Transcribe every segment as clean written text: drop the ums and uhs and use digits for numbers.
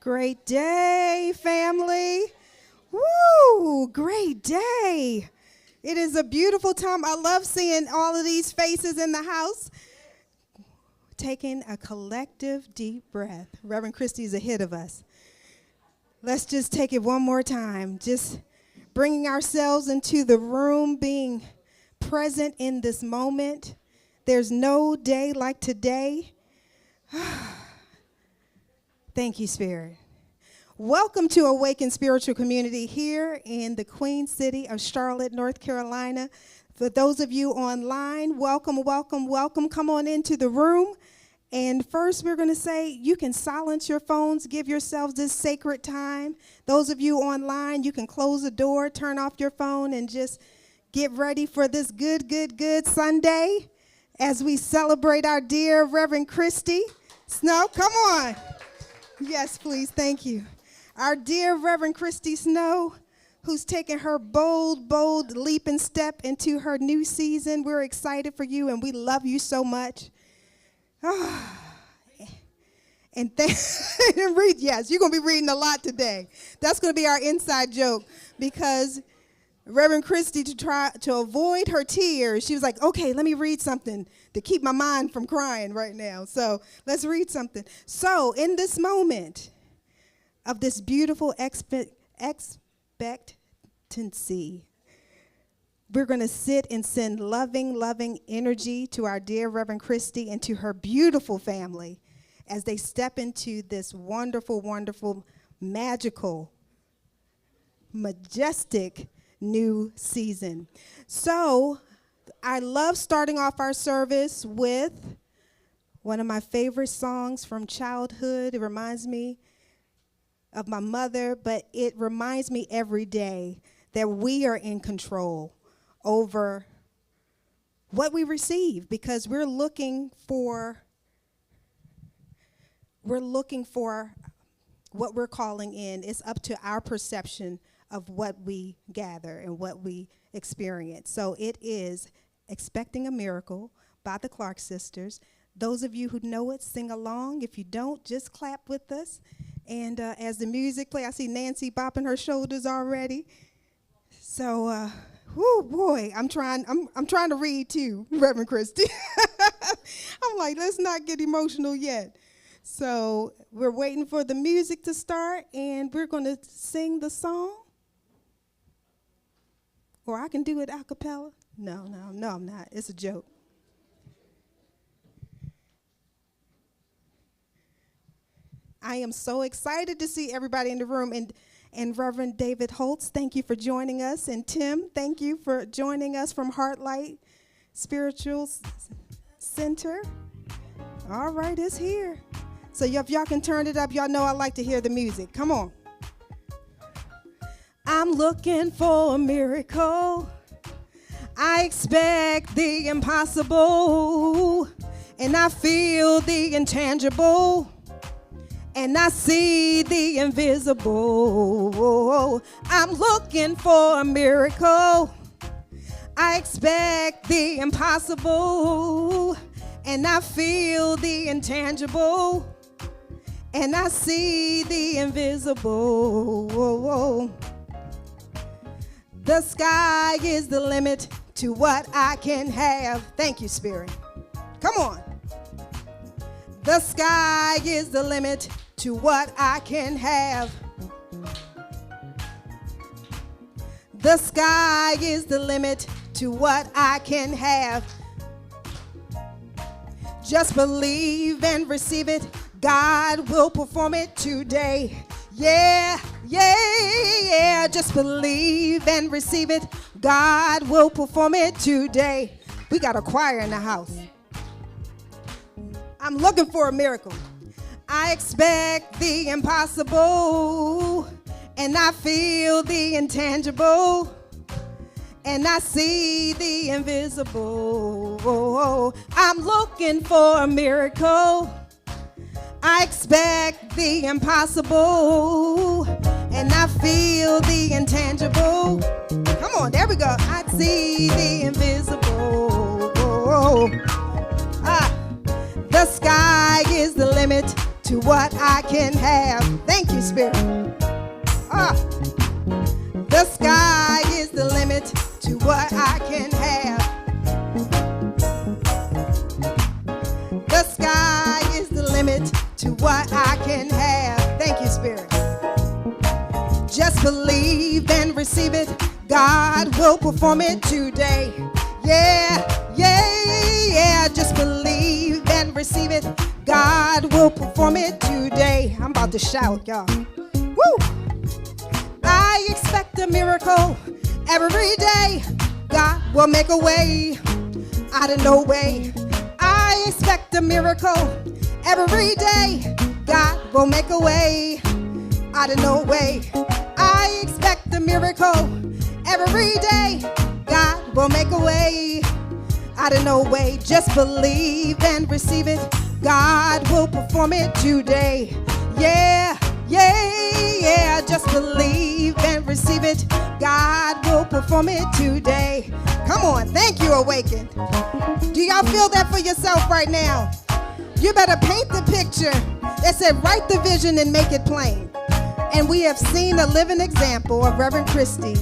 Great day, family. Woo, great day. It is a beautiful time. I love seeing all of these faces in the house. Taking a collective deep breath. Reverend Christy is ahead of us. Let's just take it one more time. Just bringing ourselves into the room, being present in this moment. There's no day like today. Thank you, Spirit. Welcome to Awaken Spiritual Community here in the Queen City of Charlotte, North Carolina. For those of you online, welcome, welcome, welcome. Come on into the room. And first, we're going to say you can silence your phones, give yourselves this sacred time. Those of you online, you can close the door, turn off your phone, and just get ready for this good Sunday as we celebrate our dear Reverend Christy. Snow, come on. Yes, please. Thank you. Our dear Reverend Christy Snow, who's taken her bold leap and step into her new season. We're excited for you, and we love you so much. And read, yes, you're going to be reading a lot today. That's going to be our inside joke, because Reverend Christy, to try to avoid her tears, she was like, okay, let me read something to keep my mind from crying right now. So let's read something. So in this moment of this beautiful expectancy, we're going to sit and send loving energy to our dear Reverend Christy and to her beautiful family as they step into this wonderful, magical, majestic new season. So I love starting off our service with one of my favorite songs from childhood. It reminds me of my mother, but it reminds me every day that we are in control over what we receive, because we're looking for what we're calling in. It's up to our perception of what we gather and what we experience. So it is Expecting a Miracle by the Clark Sisters. Those of you who know it, sing along. If you don't, just clap with us. And as the music plays, I see Nancy bopping her shoulders already. So, whoo, boy, I'm trying to read too, Reverend Christy. I'm like, let's not get emotional yet. So we're waiting for the music to start, and we're going to sing the song. Or I can do it a cappella. No, I'm not. It's a joke. I am so excited to see everybody in the room. And Reverend David Holtz, thank you for joining us. And Tim, thank you for joining us from Heartlight Spiritual Center. All right, it's here. So if y'all can turn it up, y'all know I like to hear the music. Come on. I'm looking for a miracle. I expect the impossible, and I feel the intangible, and I see the invisible. I'm looking for a miracle. I expect the impossible, and I feel the intangible, and I see the invisible. The sky is the limit to what I can have. Thank you, Spirit. Come on. The sky is the limit to what I can have. The sky is the limit to what I can have. Just believe and receive it. God will perform it today. Yeah. Just believe and receive it. God will perform it today. We got a choir in the house. I'm looking for a miracle. I expect the impossible, and I feel the intangible, and I see the invisible. I'm looking for a miracle. I expect the impossible, and I feel the intangible. Come on, there we go. I see the invisible. The sky is the limit to what I can have. Thank you, Spirit. The sky is the limit to what I can have. The sky is the limit to what I can have. Thank you, Spirit. Just believe and receive it. God will perform it today. Yeah, yeah, yeah. Just believe and receive it. God will perform it today. I'm about to shout, y'all. Woo! I expect a miracle every day. God will make a way out of no way. I expect a miracle every day. God will make a way out of no way. I expect a miracle every day. God will make a way out of no way. Just believe and receive it. God will perform it today. Yeah, yeah, yeah. Just believe and receive it. God will perform it today. Come on. Thank you, Awaken. Do y'all feel that for yourself right now? You better paint the picture. It said, write the vision and make it plain. And we have seen a living example of Reverend Christy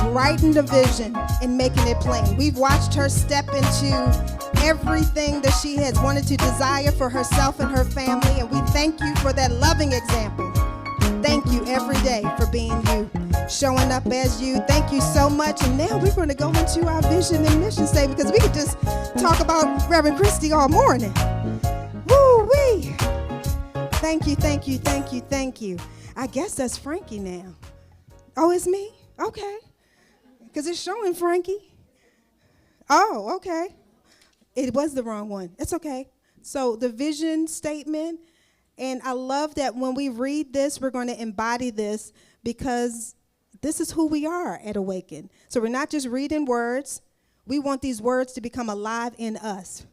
writing the vision and making it plain. We've watched her step into everything that she has wanted to desire for herself and her family, and we thank you for that loving example. Thank you every day for being you, showing up as you. Thank you so much. And now we're going to go into our vision and mission statement, because we could just talk about Reverend Christy all morning. Woo-wee. Thank you, thank you, thank you, thank you. I guess that's Frankie now. Oh, it's me? Okay. Because it's showing Frankie. Oh, okay. It was the wrong one. It's okay. So the vision statement, and I love that when we read this, we're going to embody this, because this is who we are at Awaken. So we're not just reading words. We want these words to become alive in us.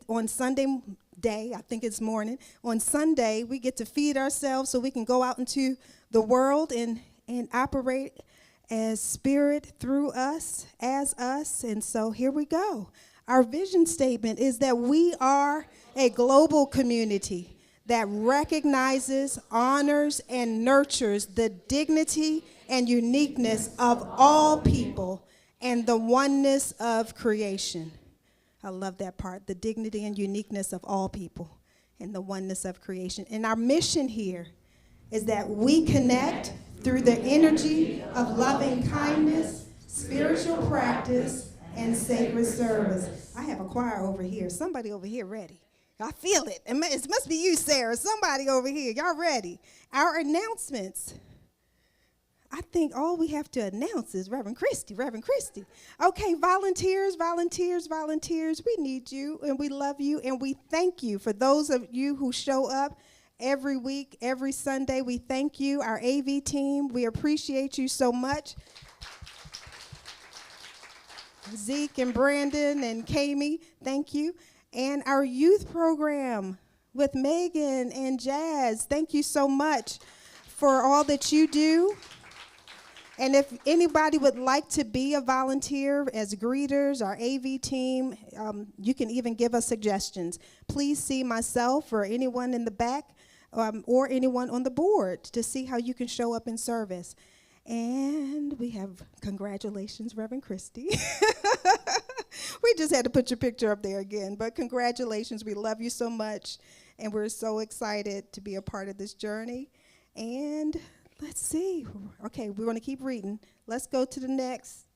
On Sunday day, I think it's morning, on Sunday, we get to feed ourselves so we can go out into the world and operate as Spirit through us, as us. And so here we go. Our vision statement is that we are a global community that recognizes, honors, and nurtures the dignity and uniqueness of all people and the oneness of creation. I love that part, the dignity and uniqueness of all people and the oneness of creation. And our mission here is that we connect through the energy of loving kindness, spiritual practice, and sacred service. I have a choir over here. Somebody over here ready. I feel it. It must be you, Sarah. Somebody over here. Y'all ready? Our announcements. I think all we have to announce is Reverend Christy. Okay, volunteers. We need you, and we love you, and we thank you for those of you who show up every week, every Sunday. We thank you. Our AV team, we appreciate you so much. Zeke and Brandon and Kami, thank you. And our youth program with Megan and Jazz, thank you so much for all that you do. And if anybody would like to be a volunteer as greeters, our AV team, you can even give us suggestions. Please see myself or anyone in the back or anyone on the board to see how you can show up in service. And we have congratulations, Reverend Christy. We just had to put your picture up there again, but congratulations. We love you so much, and we're so excited to be a part of this journey. And let's see. Okay, we're going to keep reading. Let's go to the next.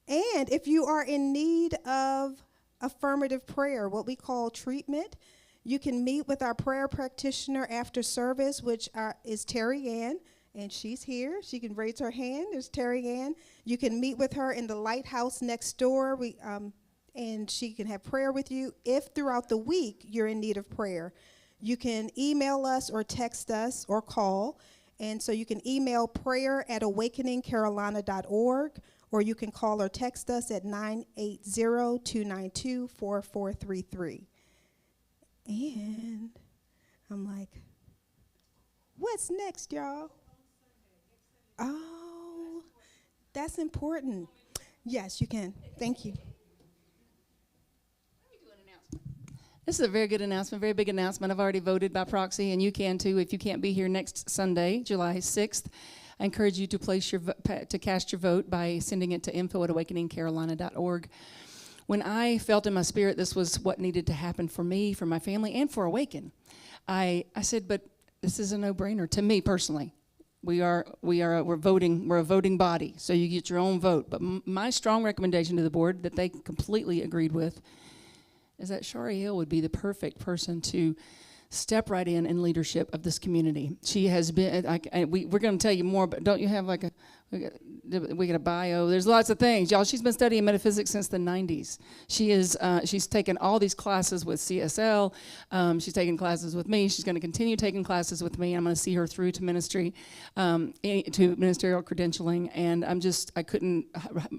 And if you are in need of affirmative prayer, what we call treatment, you can meet with our prayer practitioner after service, which is Terry Ann. And she's here. She can raise her hand. There's Terry Ann. You can meet with her in the lighthouse next door. And she can have prayer with you. If throughout the week you're in need of prayer, you can email us or text us or call. And so you can email prayer@awakeningcarolina.org, or you can call or text us at 980-292-4433. And I'm like, what's next, y'all? Oh, that's important. Yes, you can. Thank you. Let me do an announcement. This is a very good announcement, very big announcement. I've already voted by proxy, and you can too if you can't be here next Sunday, July 6th. I encourage you to cast your vote by sending it to info@awakeningcarolina.org. When I felt in my spirit this was what needed to happen for me, for my family, and for Awaken, I said, but this is a no-brainer to me personally. We're a voting body, so you get your own vote. But my strong recommendation to the board that they completely agreed with is that Shari Hill would be the perfect person to step right in leadership of this community. She has been, we're going to tell you more, but don't you have like we got a bio. There's lots of things. Y'all, she's been studying metaphysics since the 90s. She's taken all these classes with CSL. She's taken classes with me. She's going to continue taking classes with me. I'm going to see her through to ministry, to ministerial credentialing. And I couldn't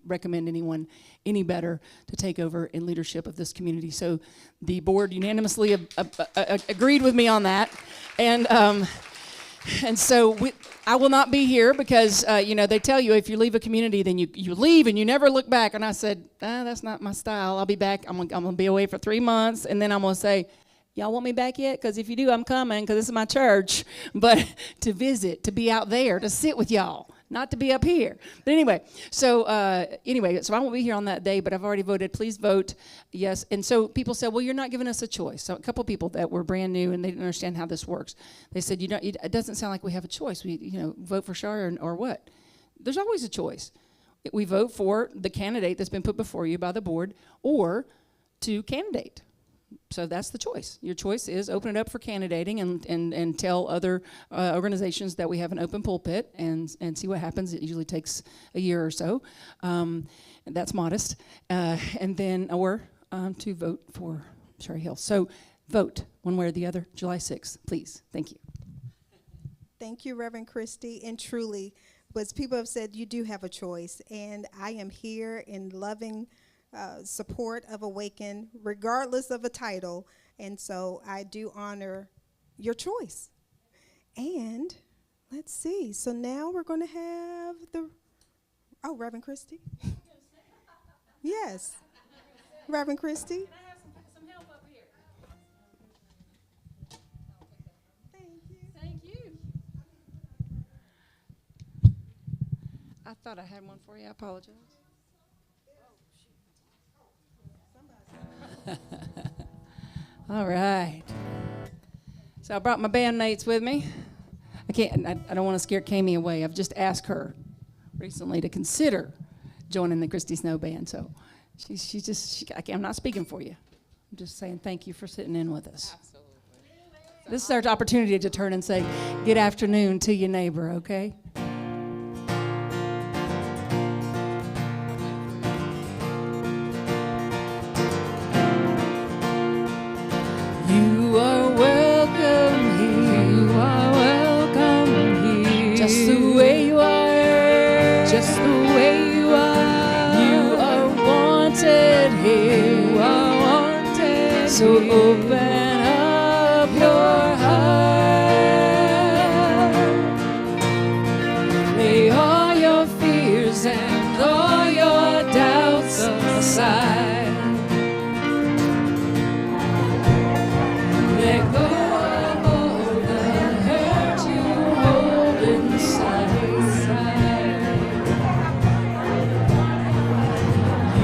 recommend anyone any better to take over in leadership of this community. So the board unanimously agreed with me on that. And so I will not be here because, they tell you if you leave a community, then you leave and you never look back. And I said, that's not my style. I'll be back. I'm going to be away for 3 months. And then I'm going to say, y'all want me back yet? Because if you do, I'm coming because this is my church. But to visit, to be out there, to sit with y'all, not to be up here. But anyway, so I won't be here on that day, but I've already voted. Please vote yes. And so people said, well, you're not giving us a choice. So a couple people that were brand new and they didn't understand how this works. They said, it doesn't sound like we have a choice. We, vote for Shar or what? There's always a choice. We vote for the candidate that's been put before you by the board or to candidate. So that's the choice. Your choice is open it up for candidating and tell other organizations that we have an open pulpit and see what happens. It usually takes a year or so. That's modest. And then, or to vote for Shari Hill. So vote one way or the other, July 6th, please. Thank you. Thank you, Reverend Christy. And truly, but people have said you do have a choice. And I am here in loving support of Awaken, regardless of a title. And so I do honor your choice. And let's see. So now we're going to have Reverend Christy. Yes. Reverend Christy. Can I have some help up here? Thank you. I thought I had one for you. I apologize. All right. So I brought my bandmates with me. I don't want to scare Kami away. I've just asked her recently to consider joining the Christy Snow Band. So I'm not speaking for you. I'm just saying thank you for sitting in with us. Absolutely. This is our opportunity to turn and say good afternoon to your neighbor, okay? So open up your heart. Lay all your fears and all your doubts aside. Let go of all the hurt you hold inside.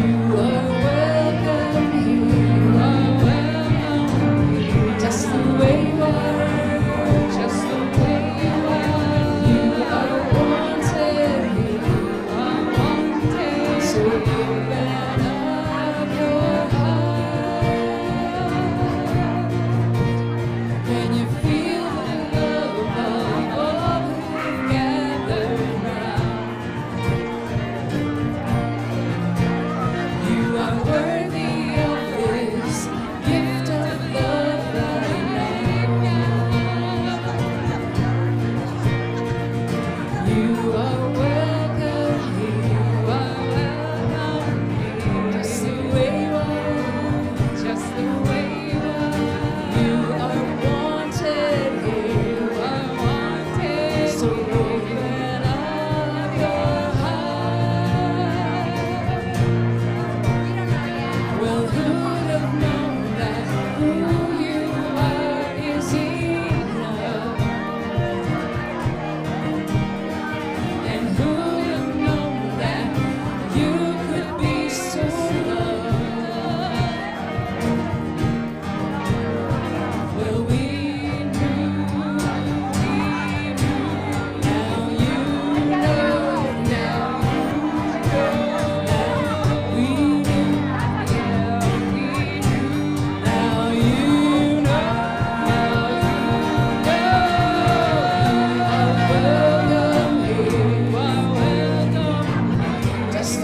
You are welcome here. Just the way you are, just the way you are. You are wanted, you are wanted. So open up your heart. Can you feel the love of all who gathered round? You are worthy of this gift of love right now. You are welcome here. You are welcome here.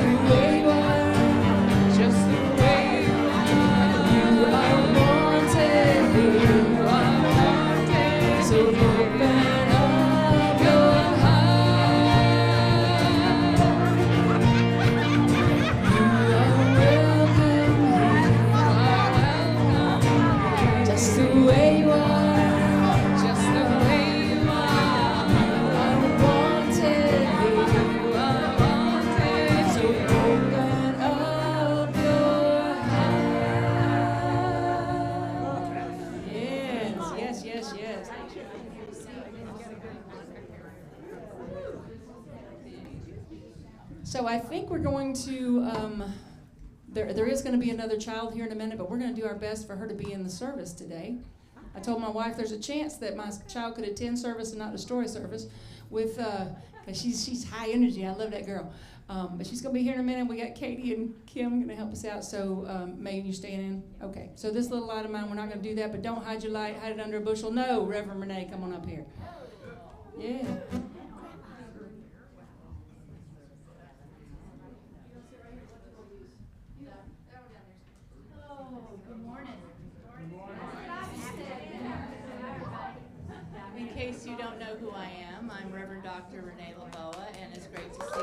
the way you are, just the way you are. You are wanted, you are wanted. So open up your heart. You are welcome here. Just the way you are, just the way you are. You are wanted, you are wanted. So open up your heart. Yes, yes, yes, yes. So I think we're going to, there is going to be another child here in a minute, but we're going to do our best for her to be in the service today. I told my wife there's a chance that my child could attend service and not destroy service with, because she's high energy. I love that girl. But she's going to be here in a minute. We got Katie and Kim going to help us out. So, Megan, you staying in? Okay. So this little light of mine, we're not going to do that, but don't hide your light, hide it under a bushel. No, Reverend Renee, come on up here. Yeah. In case you don't know who I am, I'm Reverend Dr. Renee LaBoa, and it's great to see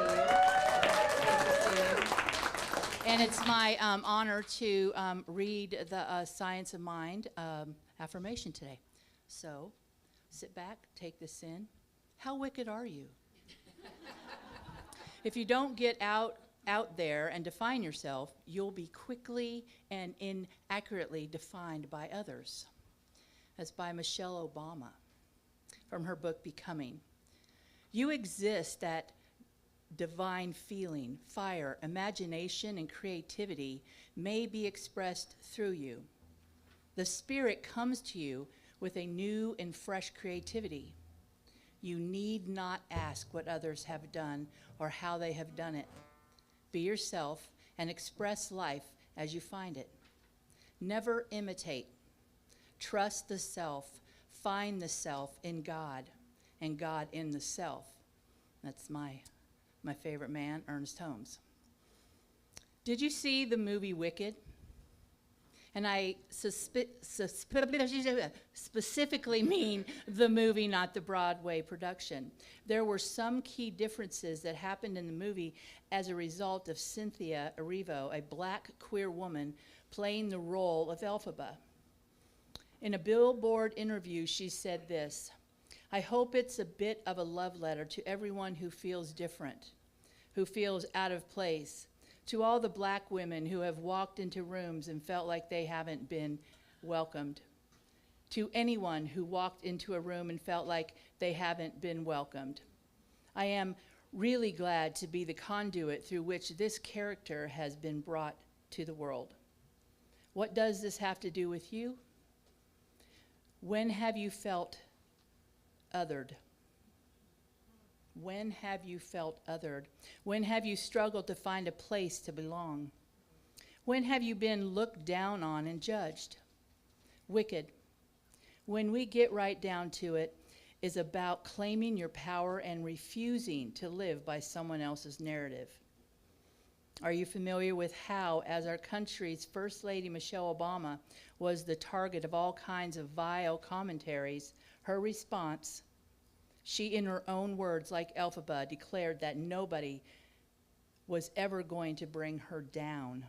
you. And it's my honor to read the Science of Mind affirmation today. So sit back, take this in. How wicked are you? If you don't get out there and define yourself, you'll be quickly and inaccurately defined by others. That's by Michelle Obama from her book, Becoming. You exist that divine feeling, fire, imagination, and creativity may be expressed through you. The Spirit comes to you with a new and fresh creativity. You need not ask what others have done or how they have done it. Be yourself and express life as you find it. Never imitate. Trust the self. Find the self in God, and God in the self. That's my favorite man, Ernest Holmes. Did you see the movie Wicked? And I specifically mean the movie, not the Broadway production. There were some key differences that happened in the movie as a result of Cynthia Erivo, a black queer woman, playing the role of Elphaba. In a Billboard interview, she said this: "I hope it's a bit of a love letter to everyone who feels different, who feels out of place, to all the black women who have walked into rooms and felt like they haven't been welcomed, to anyone who walked into a room and felt like they haven't been welcomed. I am really glad to be the conduit through which this character has been brought to the world." What does this have to do with you? When have you felt othered? When have you felt othered? When have you struggled to find a place to belong? When have you been looked down on and judged? Wicked, when we get right down to it, is about claiming your power and refusing to live by someone else's narrative. Are you familiar with how, as our country's First Lady Michelle Obama was the target of all kinds of vile commentaries, her response, she, in her own words, like Elphaba, declared that nobody was ever going to bring her down.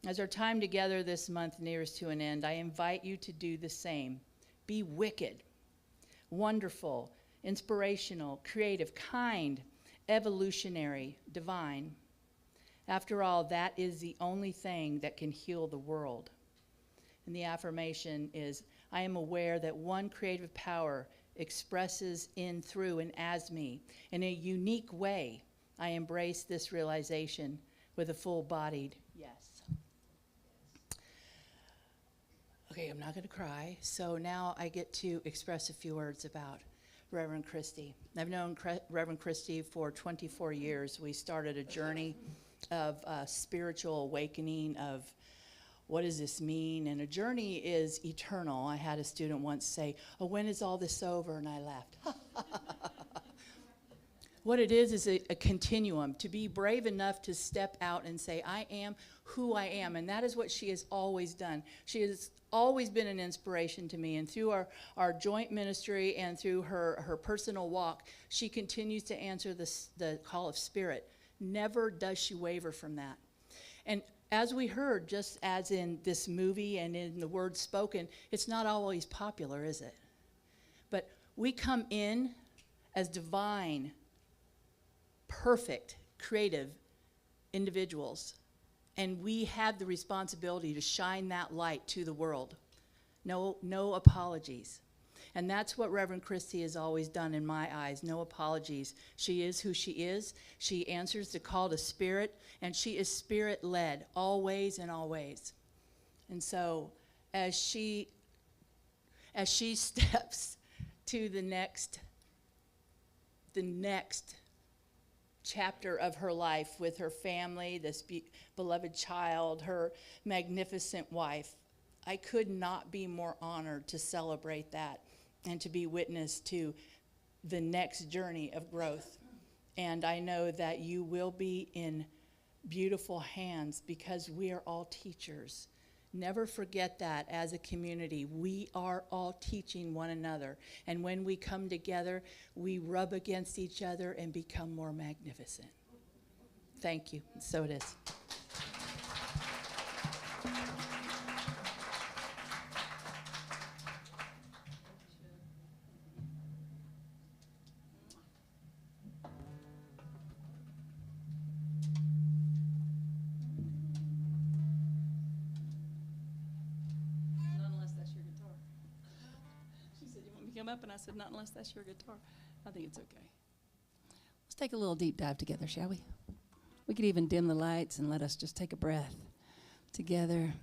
As our time together this month nears to an end, I invite you to do the same. Be wicked, wonderful, inspirational, creative, kind, evolutionary, divine. After all, that is the only thing that can heal the world. And the affirmation is, I am aware that one creative power expresses in, through, and as me. In a unique way, I embrace this realization with a full-bodied yes. Okay, I'm not going to cry. So now I get to express a few words about Reverend Christy. I've known Reverend Christy for 24 years. We started a journey of spiritual awakening, of what does this mean? And a journey is eternal. I had a student once say, "Oh, when is all this over?" And I laughed. What it is a continuum, to be brave enough to step out and say, I am who I am. And that is what she has always done. She has always been an inspiration to me. And through our joint ministry and through her personal walk, she continues to answer the call of spirit. Never does she waver from that. And as we heard, just as in this movie and in the words spoken, it's not always popular, is it? But we come in as divine, perfect, creative individuals, and we have the responsibility to shine that light to the world. No apologies. And that's what Reverend Christy has always done in my eyes. No apologies. She is who she is. She answers the call to spirit, and she is spirit-led always and always. And so as she steps to the next chapter of her life with her family, this beloved child, her magnificent wife, I could not be more honored to celebrate that and to be witness to the next journey of growth. And I know that you will be in beautiful hands because we are all teachers. Never forget that as a community. We are all teaching one another. And when we come together, we rub against each other and become more magnificent. Thank you. So it is. Come up, and I said, not unless that's your guitar. I think it's okay. Let's take a little deep dive together, shall we? We could even dim the lights and let us just take a breath together.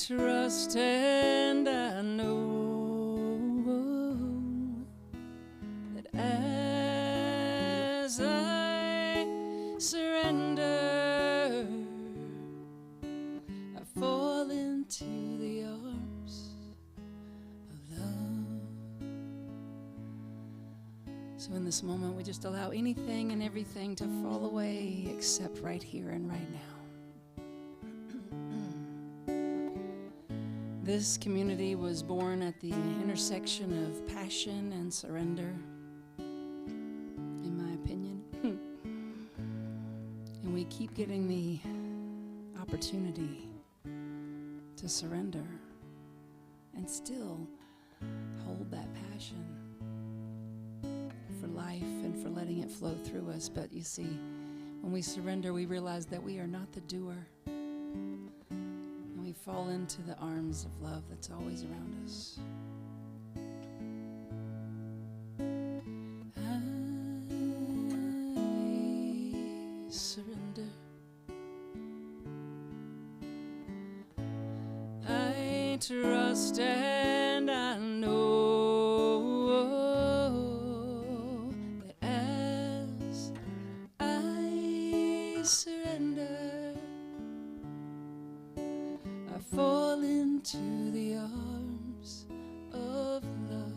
Trust and I know that as I surrender, I fall into the arms of love. So in this moment, we just allow anything and everything to fall away except right here and right now. This community was born at the intersection of passion and surrender, in my opinion. And we keep getting the opportunity to surrender and still hold that passion for life and for letting it flow through us. But you see, when we surrender, we realize that we are not the doer. We fall into the arms of love that's always around us. I surrender. I trust and I know that as I surrender, fall into the arms of love.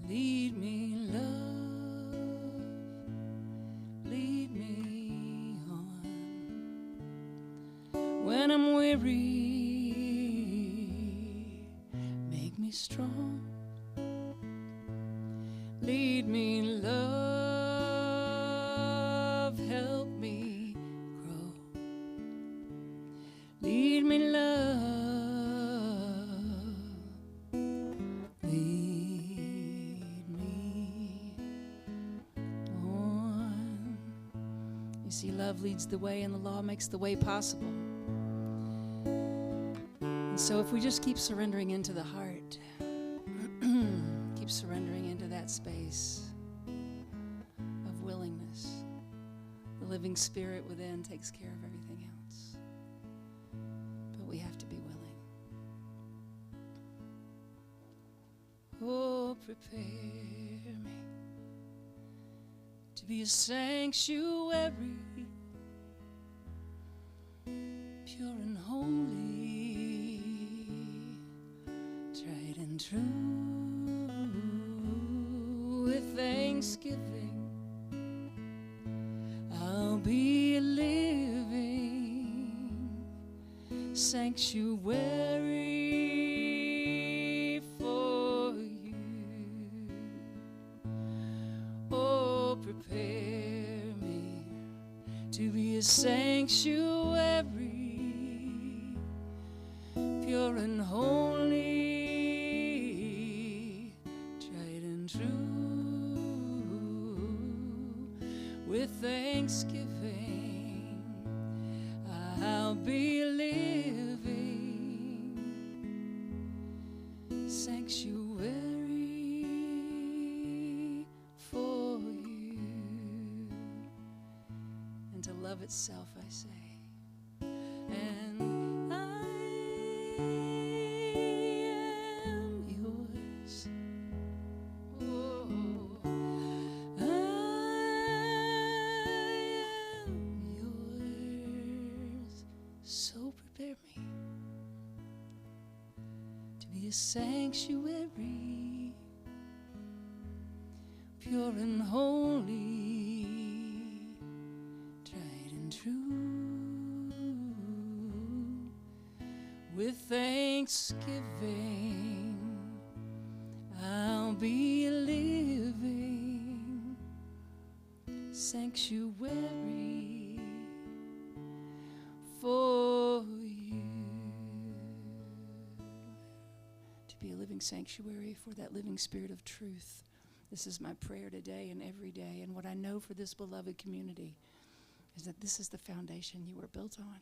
Lead me, love, lead me on. When I'm weary, make me strong. Lead me, love, help me grow. Lead me, love, lead me on. You see, love leads the way and the law makes the way possible. And so if we just keep surrendering into the heart, keep surrendering into that space of willingness, the living spirit within takes care of everything else. We have to be prepare me to be a sanctuary, pure and holy, tried and true. With thanksgiving, I'll be a living sanctuary for you. Oh, prepare me to be a sanctuary, pure and holy, tried and true. With thanksgiving, I'll be living sanctuary for you. And to love itself, I say. And I am yours. Oh, I am yours. So prepare me to be a sanctuary, pure and holy, tried and true. With thanksgiving, I'll be a living sanctuary for you. To be a living sanctuary for that living spirit of truth. This is my prayer today and every day. And what I know for this beloved community is that this is the foundation you were built on.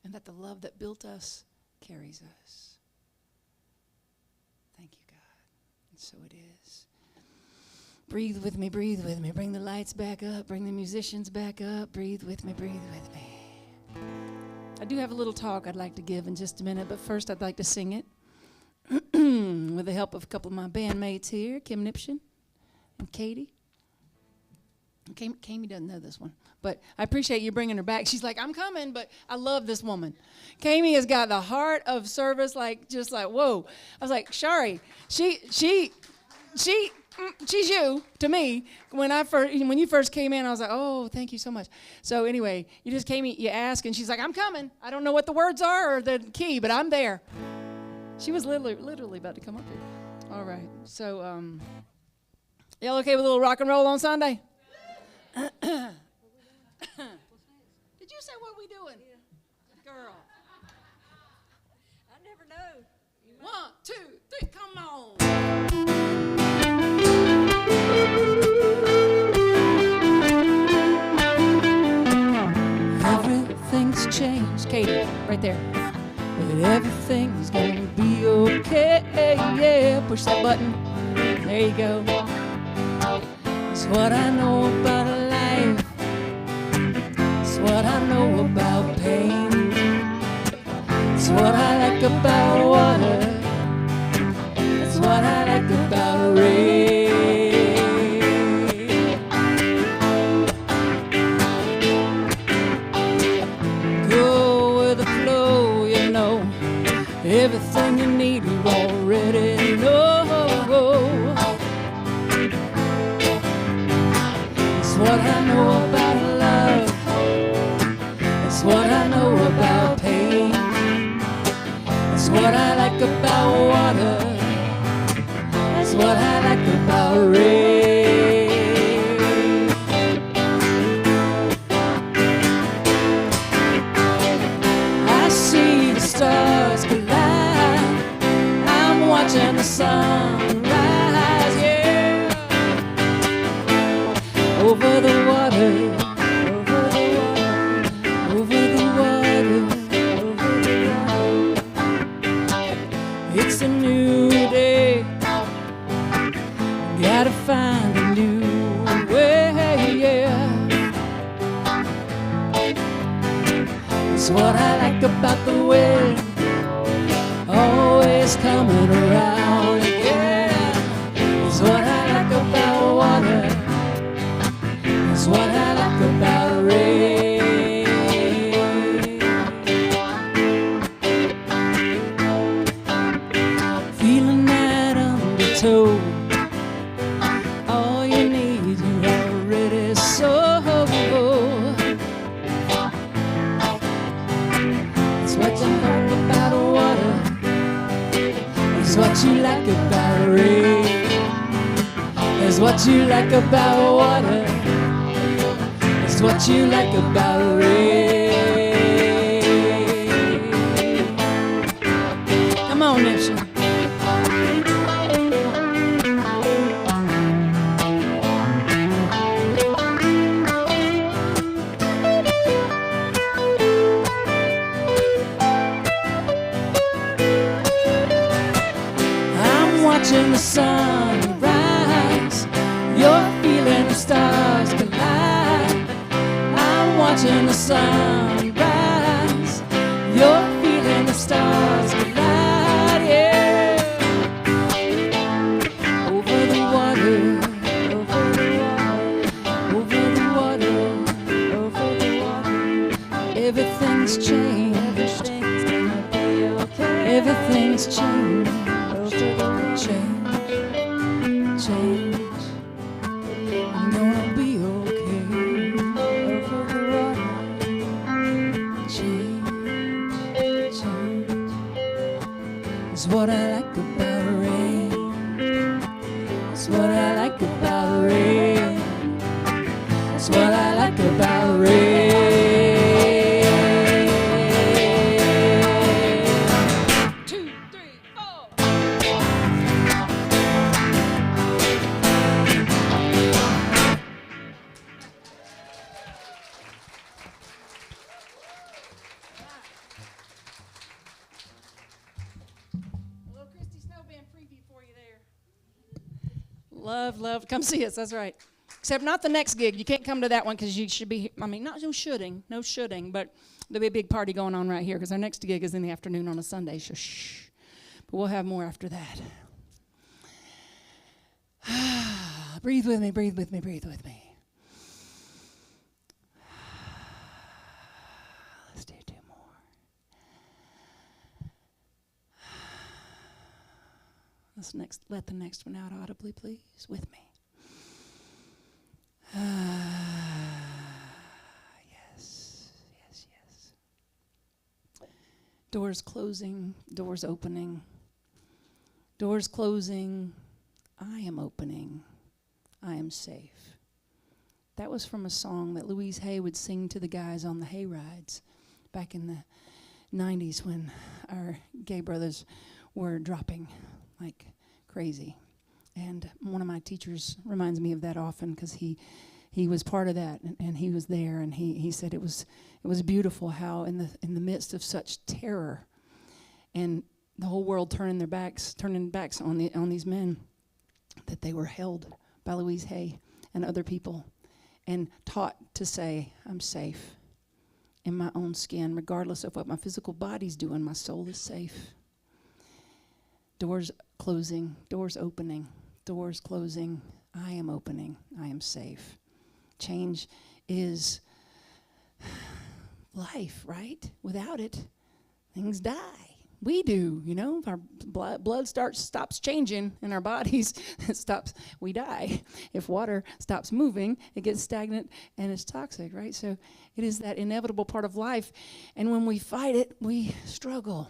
And that the love that built us carries us. Thank you, God. And so it is. Breathe with me, breathe with me. Bring the lights back up, bring the musicians back up. Breathe with me, breathe with me. I do have a little talk I'd like to give in just a minute, but first I'd like to sing it with the help of a couple of my bandmates here, Kim Nipshin and Katie. Kami doesn't know this one, but I appreciate you bringing her back. She's like, I'm coming, but I love this woman. Kami has got the heart of service, just like, whoa. I was like, Shari, she's you to me. When you first came in, I was like, oh, thank you so much. So anyway, you just came, you asked, and she's like, I'm coming. I don't know what the words are or the key, but I'm there. She was literally about to come up here. All right. So, y'all okay with a little rock and roll on Sunday? Did you say what we doing? Yeah. Girl. I never know. 1, 2, 3, come on. Everything's changed. Katie, right there. But everything's gonna be okay. Yeah, push that button. There you go. It's what I know about life. It's what I know about pain. It's what I like about water. It's what I like about rain. Go with the flow, you know. Everything you need, you already know. It's what I know about love. It's what I know about pain. It's what I like about water. It's what I like about rain. I see the stars collide. I'm watching the sun rise, yeah. Over the water, over the water, over the water, over the water. It's a new day. Gotta find a new way, yeah. It's what I like about the wind, always coming around. It's what you like about rain. It's what you like about water. It's what you like about rain. Come on, Nipsey. Watching the sun rise, you're feeling the stars collide. I'm watching the sun rise, you're feeling the stars collide, yeah. Over the water, over the water, over the water, over the water. Everything's changed, everything's gonna be okay. Everything's changed. Change, I'm gonna be okay. Over the water, change. It's what I like about rain. It's what I like about rain. It's what I like about rain. Love. Come see us. That's right. Except not the next gig. You can't come to that one because you should be. I mean, no shoulding, but there'll be a big party going on right here because our next gig is in the afternoon on a Sunday. So shh. But we'll have more after that. Breathe with me. Breathe with me. Breathe with me. Let's do 2 more. Let the next one out audibly, please, with me. Yes. Doors closing, doors opening. Doors closing, I am opening. I am safe. That was from a song that Louise Hay would sing to the guys on the hay rides back in the 90s when our gay brothers were dropping like crazy. And one of my teachers reminds me of that often because he was part of that and he was there, and he said it was beautiful how in the midst of such terror and the whole world turning backs on these men, that they were held by Louise Hay and other people and taught to say, I'm safe in my own skin, regardless of what my physical body's doing, my soul is safe. Doors closing, doors opening, doors closing, I am opening, I am safe. Change is life, right? Without it, things die. We do, if our blood stops changing in our bodies, we die. If water stops moving, it gets stagnant and it's toxic, right? So it is that inevitable part of life. And when we fight it, we struggle.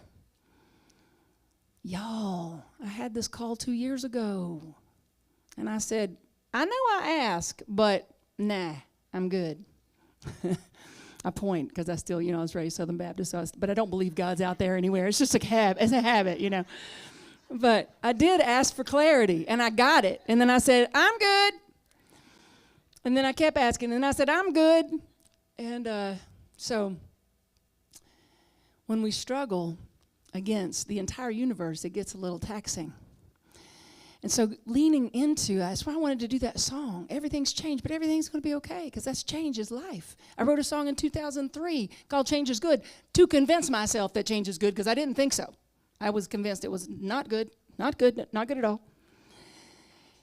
Y'all, I had this call 2 years ago. And I said, I know I ask, but nah, I'm good. I point because I still, I was raised Southern Baptist, but I don't believe God's out there anywhere. It's just a habit, But I did ask for clarity, and I got it. And then I said, I'm good. And then I kept asking, and I said, I'm good. And so when we struggle against the entire universe, it gets a little taxing. And so leaning into, that's why I wanted to do that song. Everything's changed, but everything's going to be okay because that's change is life. I wrote a song in 2003 called Change is Good to convince myself that change is good because I didn't think so. I was convinced it was not good at all.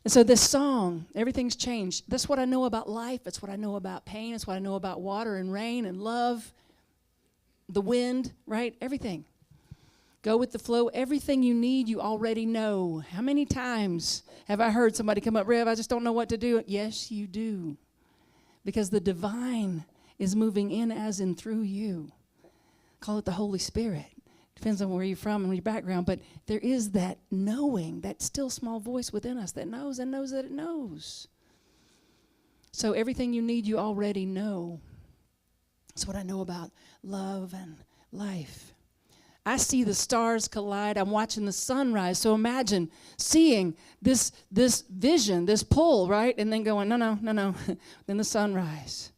And so this song, everything's changed. That's what I know about life. It's what I know about pain. It's what I know about water and rain and love, the wind, right? Everything. Go with the flow. Everything you need, you already know. How many times have I heard somebody come up, Rev, I just don't know what to do? Yes, you do. Because the divine is moving in as in through you. Call it the Holy Spirit. Depends on where you're from and your background, but there is that knowing, that still small voice within us that knows and knows that it knows. So everything you need, you already know. That's what I know about love and life. I see the stars collide. I'm watching the sunrise. So imagine seeing this vision, this pull, right? And then going, no. Then the sunrise.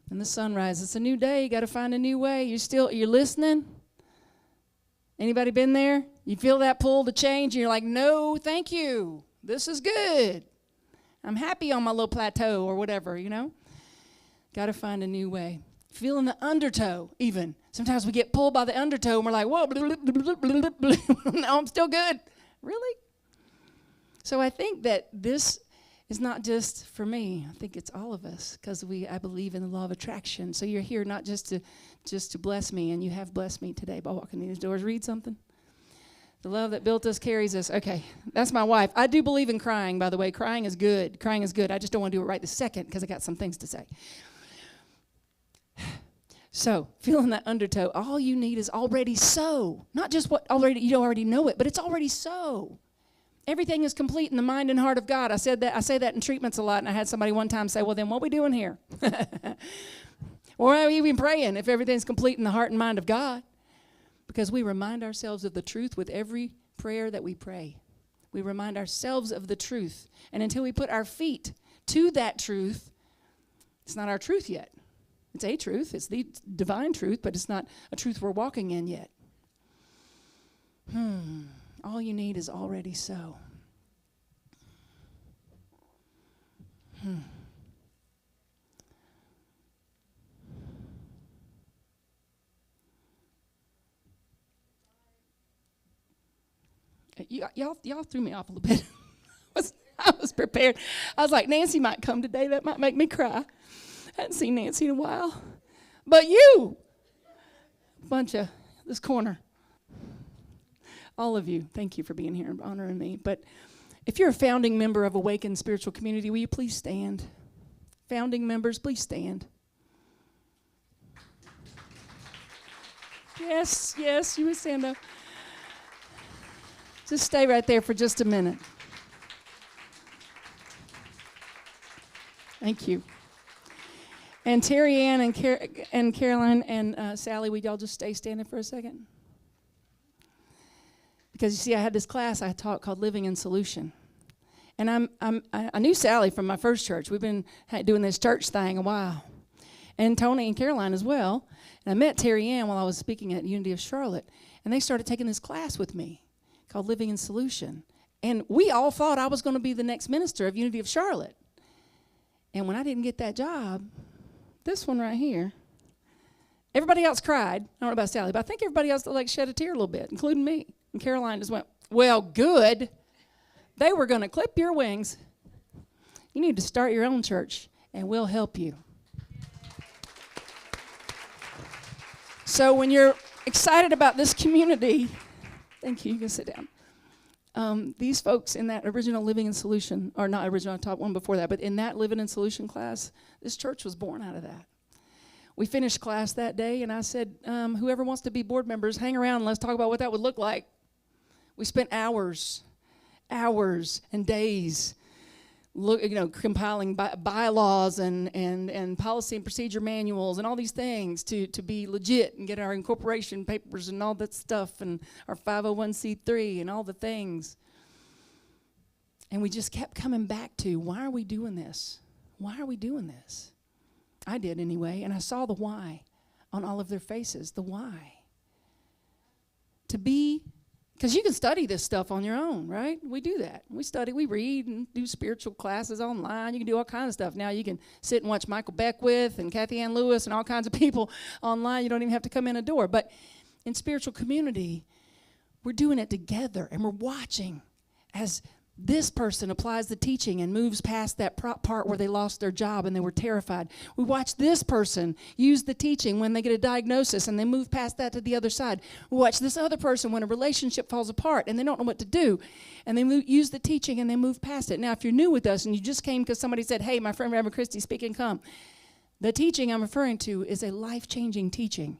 And the sunrise. It's a new day. You got to find a new way. You're listening? Anybody been there? You feel that pull to change, and you're like, no, thank you. This is good. I'm happy on my little plateau or whatever, Got to find a new way. Feeling the undertow, even. Sometimes we get pulled by the undertow, and we're like, whoa, no, I'm still good. Really? So I think that this is not just for me. I think it's all of us, because I believe in the law of attraction. So you're here not just to bless me, and you have blessed me today by walking in these doors. Read something. The love that built us carries us. Okay, that's my wife. I do believe in crying, by the way. Crying is good. Crying is good. I just don't want to do it right this second because I got some things to say. So, feeling that undertow, all you need is already so. Not just what you already know it, but it's already so. Everything is complete in the mind and heart of God. I say that in treatments a lot, and I had somebody one time say, well, then what are we doing here? Why are we even praying if everything's complete in the heart and mind of God? Because we remind ourselves of the truth with every prayer that we pray. We remind ourselves of the truth. And until we put our feet to that truth, it's not our truth yet. It's a truth. It's the divine truth, but it's not a truth we're walking in yet. All you need is already so. Y'all threw me off a little bit. I was prepared. I was like, Nancy might come today. That might make me cry. I hadn't seen Nancy in a while. But you, bunch of this corner, all of you, thank you for being here and honoring me. But if you're a founding member of Awaken Spiritual Community, will you please stand? Founding members, please stand. Yes, you would stand up. Just stay right there for just a minute. Thank you. And Terry Ann and Caroline and Sally, would y'all just stay standing for a second? Because you see, I had this class I taught called Living in Solution. And I knew Sally from my first church. We've been doing this church thing a while. And Tony and Caroline as well. And I met Terry Ann while I was speaking at Unity of Charlotte. And they started taking this class with me called Living in Solution. And we all thought I was going to be the next minister of Unity of Charlotte. And when I didn't get that job, this one right here, everybody else cried. I don't know about Sally, but I think everybody else shed a tear a little bit, including me. And Caroline just went, well, good. They were going to clip your wings. You need to start your own church, and we'll help you. So when you're excited about this community, thank you. You can sit down. These folks in that original Living in Solution, or not original, I taught one before that, but in that Living in Solution class, this church was born out of that. We finished class that day, and I said, whoever wants to be board members, hang around and let's talk about what that would look like. We spent hours and days compiling bylaws and policy and procedure manuals and all these things to be legit and get our incorporation papers and all that stuff and our 501c3 and all the things. And we just kept coming back to, why are we doing this? Why are we doing this? I did anyway, and I saw the why on all of their faces, the why. Because you can study this stuff on your own, right? We do that. We study, we read, and do spiritual classes online. You can do all kinds of stuff. Now you can sit and watch Michael Beckwith and Kathy Ann Lewis and all kinds of people online. You don't even have to come in a door. But in spiritual community, we're doing it together, and we're watching as this person applies the teaching and moves past that part where they lost their job and they were terrified. We watch this person use the teaching when they get a diagnosis and they move past that to the other side. We watch this other person when a relationship falls apart and they don't know what to do. And they use the teaching and they move past it. Now, if you're new with us and you just came because somebody said, hey, my friend Reverend Christy, speak and come. The teaching I'm referring to is a life-changing teaching.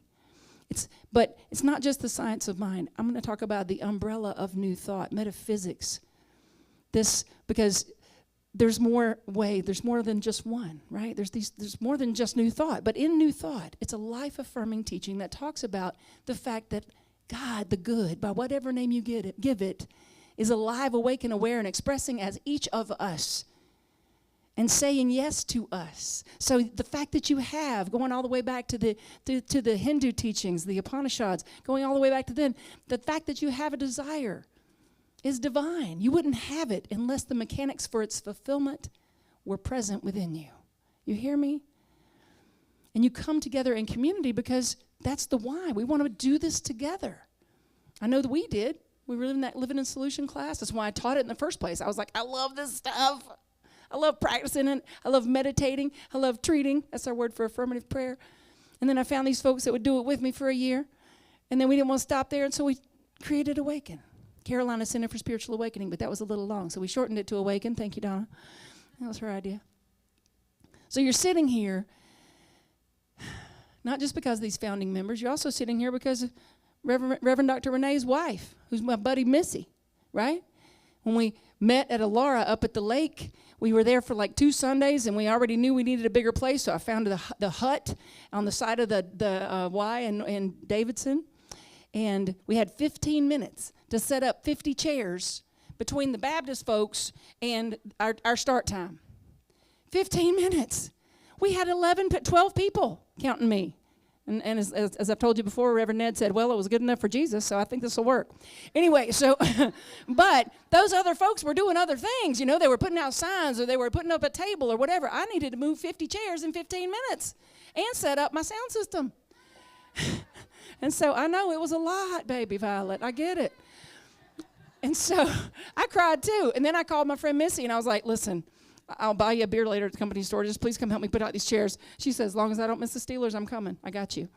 But it's not just the science of mind. I'm going to talk about the umbrella of new thought, metaphysics. Because there's more than just one, right? There's more than just new thought. But in new thought, it's a life-affirming teaching that talks about the fact that God, the good, by whatever name you give it, is alive, awake, and aware, and expressing as each of us and saying yes to us. So the fact that you have, going all the way back to the Hindu teachings, the Upanishads, going all the way back to then, the fact that you have a desire is divine. You wouldn't have it unless the mechanics for its fulfillment were present within you. You hear me? And you come together in community because that's the why. We want to do this together. I know that we did. We were in that Living in Solution class. That's why I taught it in the first place. I was like, I love this stuff. I love practicing it. I love meditating. I love treating. That's our word for affirmative prayer. And then I found these folks that would do it with me for a year. And then we didn't want to stop there, and so we created Awaken. Carolina Center for Spiritual Awakening, but that was a little long, so we shortened it to Awaken. Thank you, Donna. That was her idea. So you're sitting here, not just because of these founding members, you're also sitting here because of Reverend Dr. Renee's wife, who's my buddy Missy, right? When we met at Alara up at the lake, we were there for like 2 Sundays, and we already knew we needed a bigger place, so I found the hut on the side of the Y and Davidson, and we had 15 minutes to set up 50 chairs between the Baptist folks and our start time. 15 minutes. We had 12 people, counting me. And as I've told you before, Reverend Ned said, well, it was good enough for Jesus, so I think this will work. Anyway, so, but those other folks were doing other things. You know, they were putting out signs, or they were putting up a table or whatever. I needed to move 50 chairs in 15 minutes and set up my sound system. And so I know it was a lot, baby Violet. I get it. And so I cried too. And then I called my friend Missy, and I was like, listen, I'll buy you a beer later at the company store. Just please come help me put out these chairs. She says, as long as I don't miss the Steelers, I'm coming. I got you.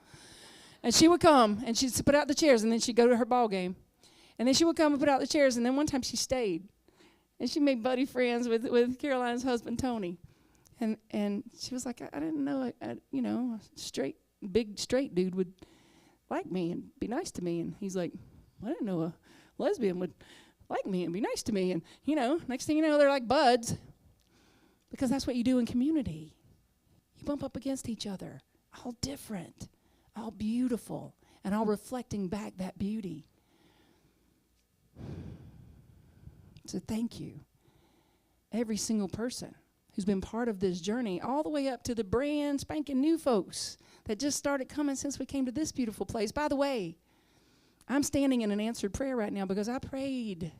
And she would come, and she'd put out the chairs, and then she'd go to her ball game. And then she would come and put out the chairs, and then one time she stayed. And she made buddy friends with Caroline's husband, Tony. And she was like, I didn't know, a big straight dude would like me and be nice to me. And he's like, I didn't know a lesbian would like me and be nice to me. And, next thing you know, they're like buds. Because that's what you do in community. You bump up against each other, all different, all beautiful, and all reflecting back that beauty. So thank you. Every single person who's been part of this journey, all the way up to the brand spanking new folks that just started coming since we came to this beautiful place. By the way, I'm standing in an answered prayer right now because I prayed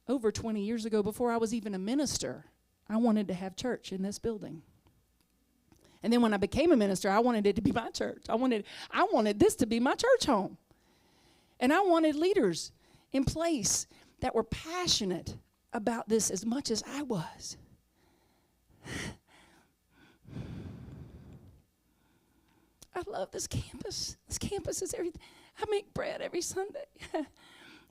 over 20 years ago before I was even a minister. I wanted to have church in this building. And then when I became a minister, I wanted it to be my church. I wanted this to be my church home. And I wanted leaders in place that were passionate about this as much as I was. I love this campus. This campus is everything. I make bread every Sunday.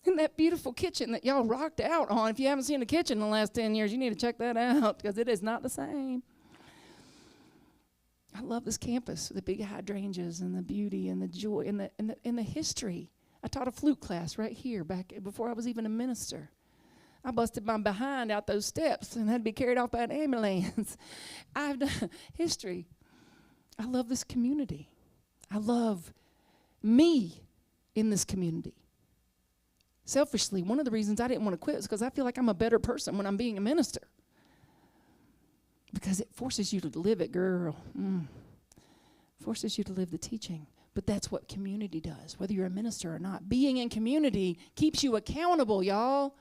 In that beautiful kitchen that y'all rocked out on. If you haven't seen the kitchen in the last 10 years, you need to check that out because it is not the same. I love this campus, the big hydrangeas and the beauty and the joy and the history. I taught a flute class right here back before I was even a minister. I busted my behind out those steps and had to be carried off by an ambulance. I've done history. I love this community. I love me in this community. Selfishly, one of the reasons I didn't want to quit is because I feel like I'm a better person when I'm being a minister. Because it forces you to live it, girl. Forces you to live the teaching. But that's what community does, whether you're a minister or not. Being in community keeps you accountable, y'all.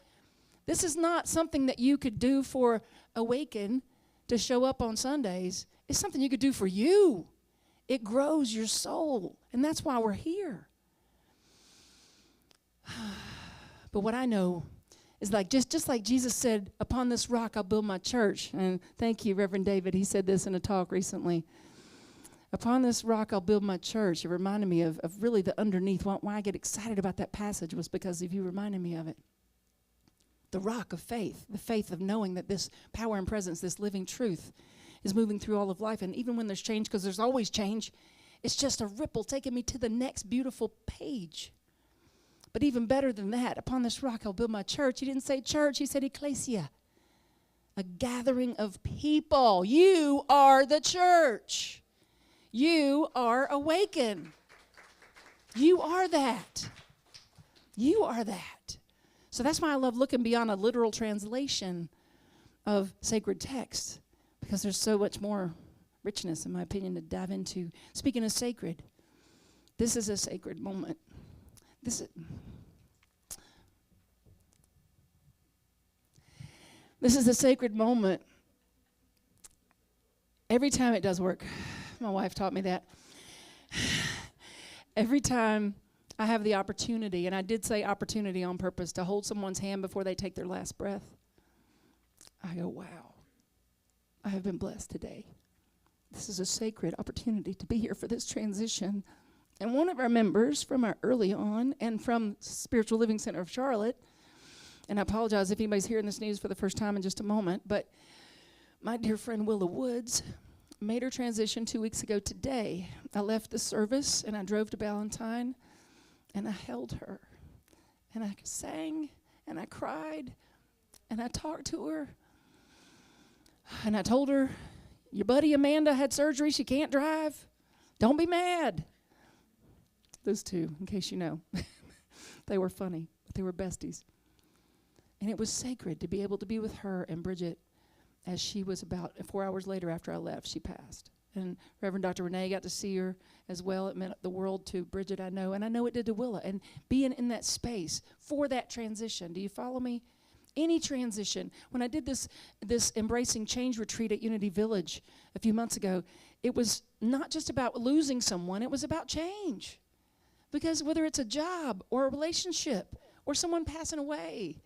This is not something that you could do for Awaken to show up on Sundays. It's something you could do for you. It grows your soul, and that's why we're here. But what I know is like just like Jesus said, upon this rock I'll build my church. And thank you, Reverend David. He said this in a talk recently. Upon this rock I'll build my church. It reminded me of really the underneath. Why I get excited about that passage was because of you reminding me of it. The rock of faith, the faith of knowing that this power and presence, this living truth is moving through all of life. And even when there's change, because there's always change, It's just a ripple taking me to the next beautiful page. But even better than that, upon this rock I'll build my church. He didn't say church, he said ecclesia. A gathering of people. You are the church. You are Awaken. You are that. You are that. So that's why I love looking beyond a literal translation of sacred text, because there's so much more richness, in my opinion, to dive into. Speaking of sacred, this is a sacred moment. This is a sacred moment. Every time it does work. My wife taught me that. Every time I have the opportunity, and I did say opportunity on purpose, to hold someone's hand before they take their last breath, I go, wow, I have been blessed today. This is a sacred opportunity to be here for this transition. And one of our members from our early on and from Spiritual Living Center of Charlotte, and I apologize if anybody's hearing this news for the first time in just a moment, but my dear friend Willa Woods made her transition 2 weeks ago today. I left the service and I drove to Ballantyne and I held her and I sang and I cried and I talked to her and I told her, your buddy Amanda had surgery, she can't drive. Don't be mad. Those two, in case you know. They were funny, but they were besties. And it was sacred to be able to be with her and Bridget as she was about 4 hours later after I left, she passed. And Reverend Dr. Renee got to see her as well. It meant the world to Bridget, I know, and I know it did to Willa. And being in that space for that transition, do you follow me? Any transition. When I did this Embracing Change retreat at Unity Village a few months ago, it was not just about losing someone, it was about change. Because whether it's a job or a relationship or someone passing away,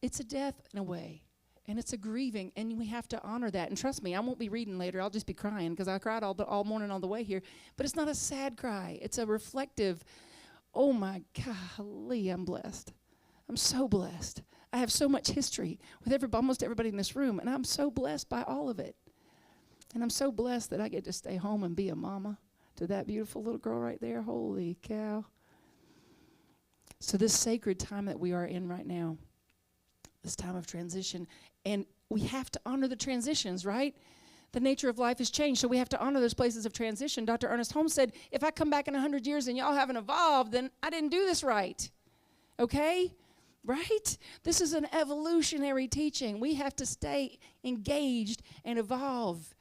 it's a death in a way. And it's a grieving, and we have to honor that. And trust me, I won't be reading later. I'll just be crying because I cried all morning on the way here. But it's not a sad cry. It's a reflective, oh my golly, I'm blessed. I'm so blessed. I have so much history with almost everybody in this room, and I'm so blessed by all of it. And I'm so blessed that I get to stay home and be a mama to that beautiful little girl right there. Holy cow. So this sacred time that we are in right now, this time of transition, and we have to honor the transitions, right? The nature of life has changed, so we have to honor those places of transition. Dr. Ernest Holmes said, if I come back in 100 years and y'all haven't evolved, then I didn't do this right. Okay? Right? This is an evolutionary teaching. We have to stay engaged and evolve.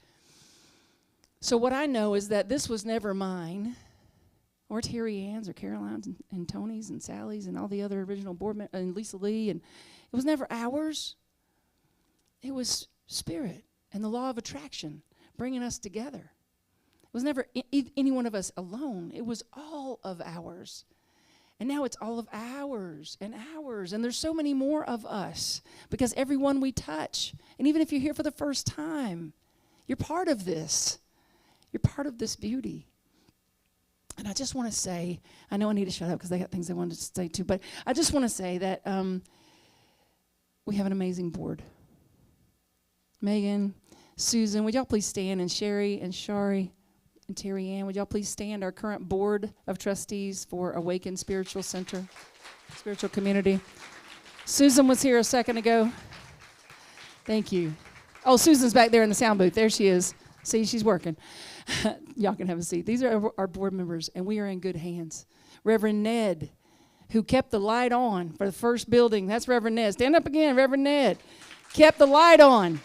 So what I know is that this was never mine, or Terry Ann's, or Caroline's, and Tony's, and Sally's, and all the other original board members, and Lisa Lee, and it was never ours. It was Spirit and the law of attraction bringing us together. It was never any one of us alone. It was all of ours. And now it's all of ours and ours. And there's so many more of us because everyone we touch, and even if you're here for the first time, you're part of this. You're part of this beauty. And I just want to say, I know I need to shut up because they got things they wanted to say too, but I just want to say that we have an amazing board. Megan, Susan, would y'all please stand? And Sherry and Shari and Terry Ann, would y'all please stand? Our current board of trustees for Awaken Spiritual Center, Spiritual Community. Susan was here a second ago. Thank you. Oh, Susan's back there in the sound booth. There she is. See, she's working. Y'all can have a seat. These are our board members, and we are in good hands. Reverend Ned, who kept the light on for the first building. That's Reverend Ned. Stand up again, Reverend Ned. Kept the light on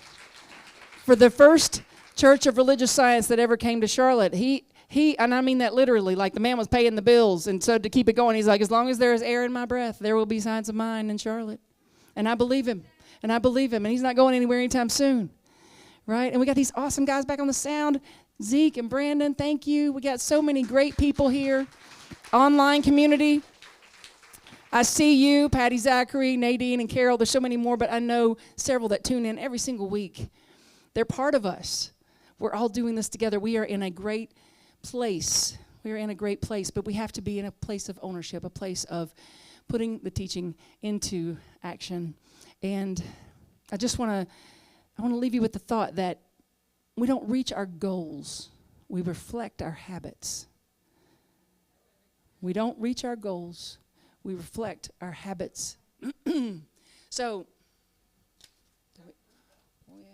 for the first church of religious science that ever came to Charlotte. He, and I mean that literally, like the man was paying the bills, and so to keep it going, he's like, as long as there is air in my breath, there will be signs of mine in Charlotte. And I believe him, and he's not going anywhere anytime soon, right? And we got these awesome guys back on the sound, Zeke and Brandon, thank you. We got so many great people here. Online community. I see you, Patty Zachary, Nadine, and Carol. There's so many more, but I know several that tune in every single week. They're part of us. We're all doing this together. We are in a great place. We are in a great place, but we have to be in a place of ownership, a place of putting the teaching into action. And I want to leave you with the thought that we don't reach our goals. we reflect our habits. We don't reach our goals. We reflect our habits. So, oh yeah.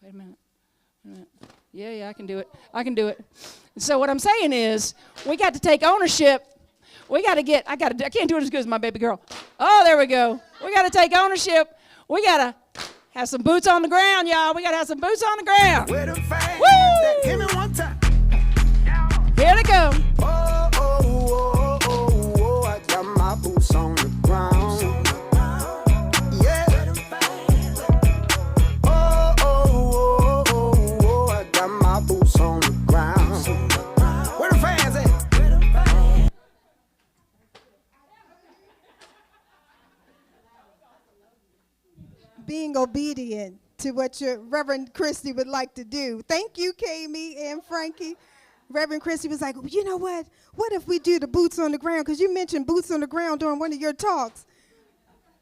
Wait a minute. Yeah, I can do it. So what I'm saying is, we got to take ownership. I can't do it as good as my baby girl. Oh, there we go. We got to take ownership. We got to have some boots on the ground, y'all. We got to have some boots on the ground. Where the fans Woo! that give me one time. Here they go. Oh, oh, oh, oh, oh, I got my boots on the ground. Yeah. Oh, oh, oh, oh, oh, I got my boots on the ground. Where the fans at? Being obedient to what your Reverend Christy would like to do. Thank you, Kami and Frankie. Reverend Christy was like, you know what? What if we do the boots on the ground? Because you mentioned boots on the ground during one of your talks.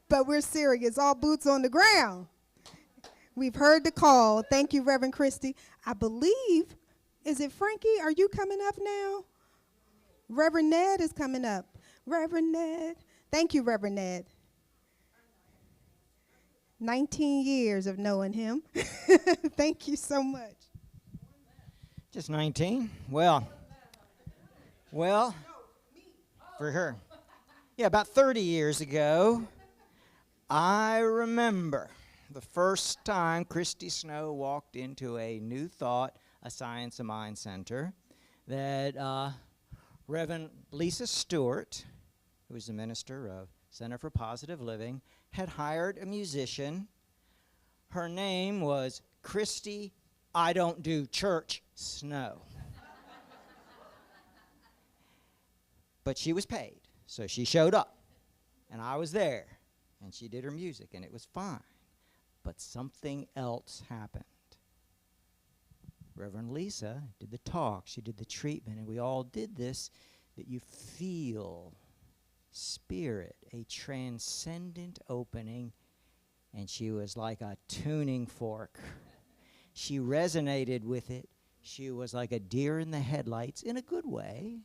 But we're serious, all boots on the ground. We've heard the call. Thank you, Reverend Christy. I believe, is it Frankie? Are you coming up now? Reverend Ned is coming up. Reverend Ned. Thank you, Reverend Ned. 19 years of knowing him. Thank you so much. Just 19? Well, for her. Yeah, about 30 years ago, I remember the first time Christy Snow walked into a New Thought, a Science of Mind Center, that Reverend Lisa Stewart, who was the minister of Center for Positive Living, had hired a musician. Her name was Christy I Don't Do Church Snow. But she was paid, so she showed up. And I was there, and she did her music, and it was fine. But something else happened. Reverend Lisa did the talk, she did the treatment, and we all did this, that you feel spirit, a transcendent opening, and she was like a tuning fork. She resonated with it. She was like a deer in the headlights in a good way.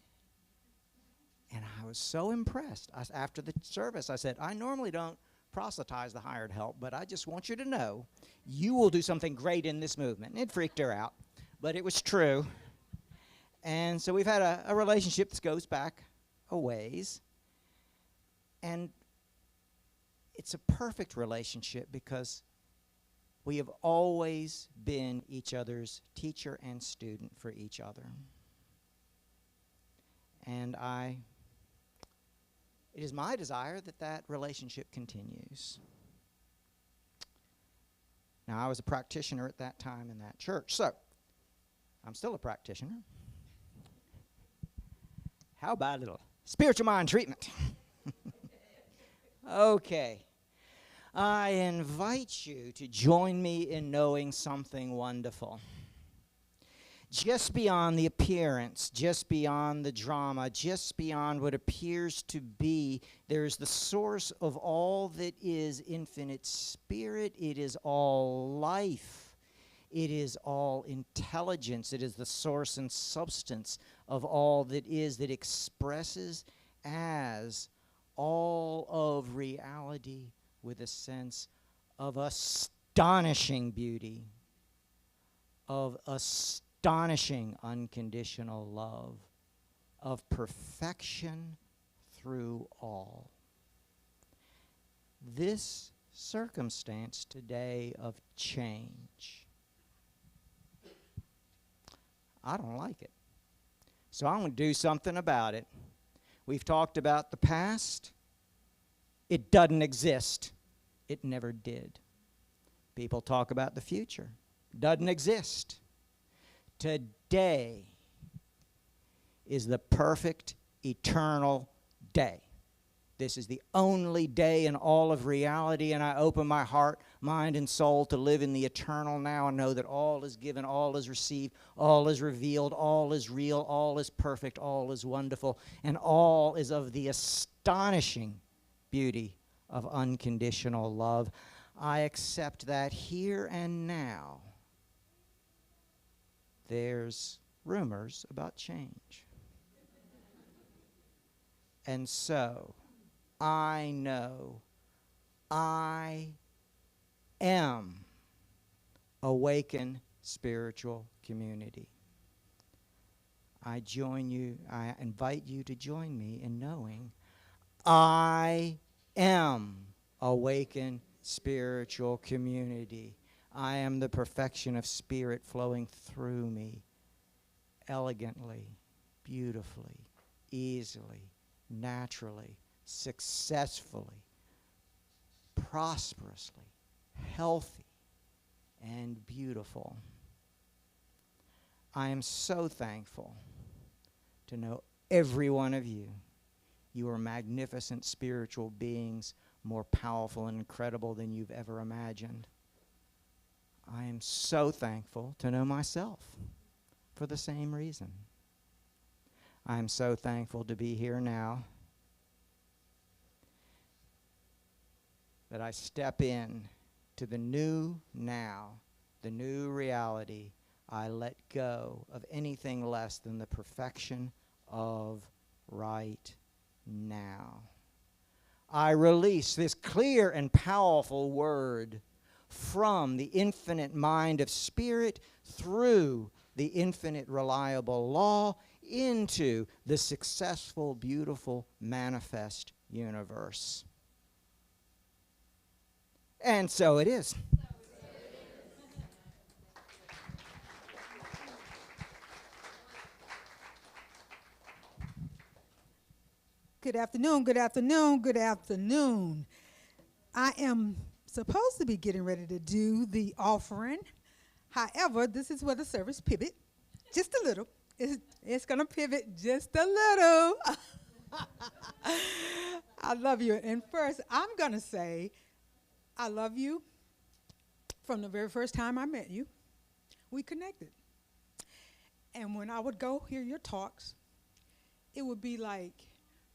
And I was so impressed. After the service, I said, I normally don't proselytize the hired help, but I just want you to know you will do something great in this movement. And it freaked her out, but it was true. And so we've had a relationship that goes back a ways. And it's a perfect relationship because we have always been each other's teacher and student for each other. And it is my desire that that relationship continues. Now, I was a practitioner at that time in that church, so I'm still a practitioner. How about a little spiritual mind treatment? Okay. I invite you to join me in knowing something wonderful. Just beyond the appearance, just beyond the drama, just beyond what appears to be, there is the source of all that is infinite spirit. It is all life. It is all intelligence. It is the source and substance of all that is, that expresses as all of reality with a sense of astonishing beauty, of astonishing unconditional love, of perfection through all. This circumstance today of change, I don't like it. So I'm going to do something about it. We've talked about the past. It doesn't exist. It never did. People talk about the future. Doesn't exist. Today is the perfect eternal day. This is the only day in all of reality, and I open my heart, mind, and soul to live in the eternal now and know that all is given, all is received, all is revealed, all is real, all is perfect, all is wonderful, and all is of the astonishing beauty of unconditional love. I accept that here and now there's rumors about change. And so I know I am Awaken Spiritual Community. I invite you to join me in knowing I am Awaken Spiritual Community. I am the perfection of spirit flowing through me elegantly, beautifully, easily, naturally, successfully, prosperously, healthy, and beautiful. I am so thankful to know every one of you. You are magnificent spiritual beings, more powerful and incredible than you've ever imagined. I am so thankful to know myself for the same reason. I am so thankful to be here now, that I step in to the new now, the new reality. I let go of anything less than the perfection of right now. I release this clear and powerful word from the infinite mind of spirit through the infinite reliable law into the successful, beautiful, manifest universe. And so it is. Good afternoon, good afternoon, good afternoon. I am supposed to be getting ready to do the offering. However, this is where the service pivot just a little. It's going to pivot just a little. I love you. And first, I'm going to say I love you from the very first time I met you. We connected. And when I would go hear your talks, it would be like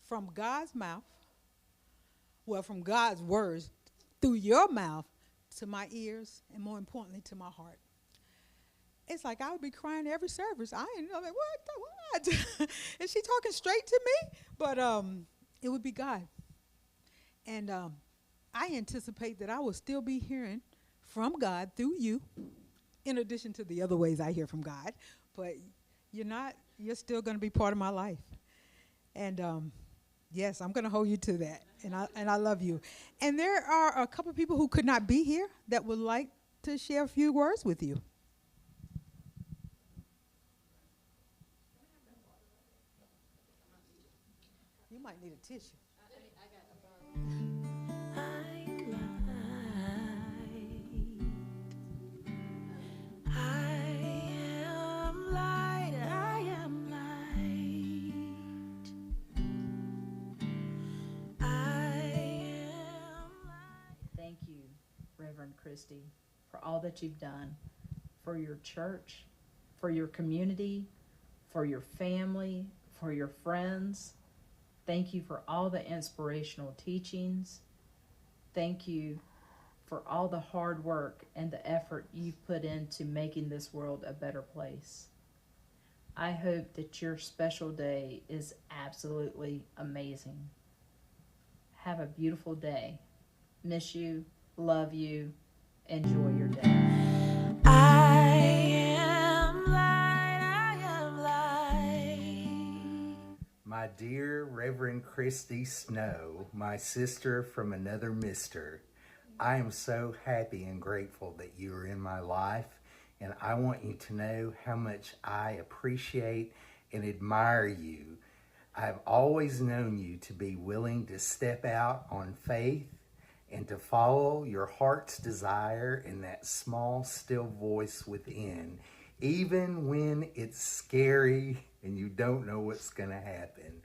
from God's mouth, from God's words, through your mouth to my ears, and more importantly, to my heart. It's like I would be crying every service. I ain't know, like, what? Is she talking straight to me? But it would be God. And I anticipate that I will still be hearing from God through you, in addition to the other ways I hear from God. But you're still going to be part of my life. And yes, I'm going to hold you to that. And I love you. And there are a couple people who could not be here that would like to share a few words with you. You might need a tissue. Thank you, Reverend Christy, for all that you've done for your church, for your community, for your family, for your friends. Thank you for all the inspirational teachings. Thank you for all the hard work and the effort you've put into making this world a better place. I hope that your special day is absolutely amazing. Have a beautiful day. Miss you, love you, enjoy your day. I am light. My dear Reverend Christy Snow, my sister from another mister, I am so happy and grateful that you are in my life, and I want you to know how much I appreciate and admire you. I've always known you to be willing to step out on faith and to follow your heart's desire and that small, still voice within, even when it's scary and you don't know what's going to happen.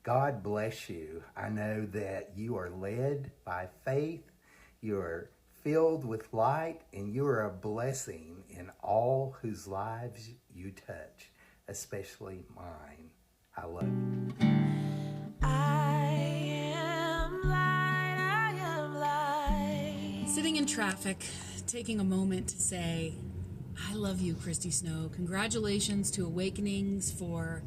God bless you. I know that you are led by faith, you are filled with light, and you are a blessing in all whose lives you touch, especially mine. I love you. Sitting in traffic, taking a moment to say, I love you, Christy Snow. Congratulations to Awakenings for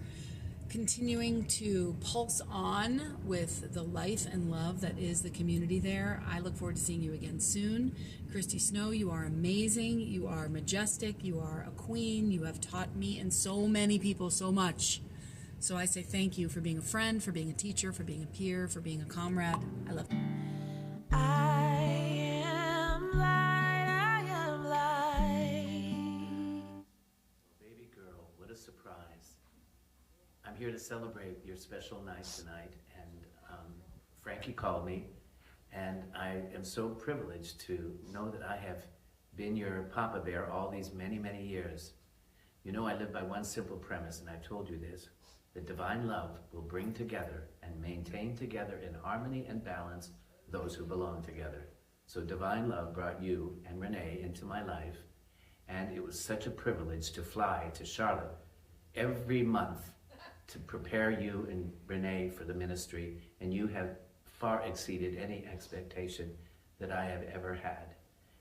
continuing to pulse on with the life and love that is the community there. I look forward to seeing you again soon. Christy Snow, you are amazing. You are majestic. You are a queen. You have taught me and so many people so much. So I say thank you for being a friend, for being a teacher, for being a peer, for being a comrade. I love you. I am light, I am light. Baby girl, what a surprise. I'm here to celebrate your special night tonight, and Frankie called me, and I am so privileged to know that I have been your Papa Bear all these many, many years. You know I live by one simple premise, and I've told you this, that divine love will bring together and maintain together in harmony and balance those who belong together. So divine love brought you and Renee into my life, and it was such a privilege to fly to Charlotte every month to prepare you and Renee for the ministry, and you have far exceeded any expectation that I have ever had.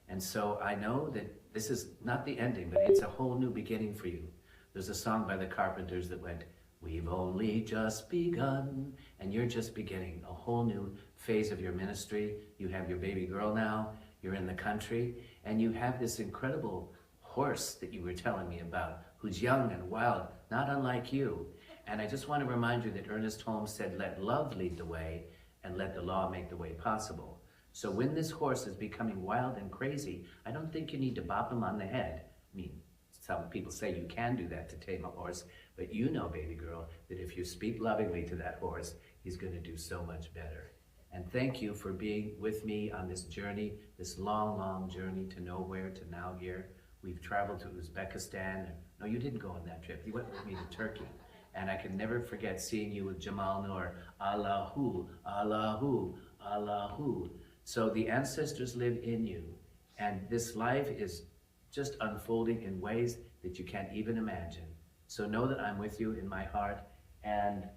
And so I know that this is not the ending, but it's a whole new beginning for you. There's a song by the Carpenters that went, "We've only just begun," and you're just beginning a whole new phase of your ministry. You have your baby girl now, you're in the country, and you have this incredible horse that you were telling me about, who's young and wild, not unlike you. And I just want to remind you that Ernest Holmes said, "Let love lead the way, and let the law make the way possible." So when this horse is becoming wild and crazy, I don't think you need to bop him on the head. I mean, some people say you can do that to tame a horse, but you know, baby girl, that if you speak lovingly to that horse, he's going to do so much better. And thank you for being with me on this journey, this long, long journey to nowhere, to now here. We've traveled to Uzbekistan. No, you didn't go on that trip. You went with me to Turkey. And I can never forget seeing you with Jamal Noor. Allahu, Allahu, Allahu. So the ancestors live in you. And this life is just unfolding in ways that you can't even imagine. So know that I'm with you in my heart. And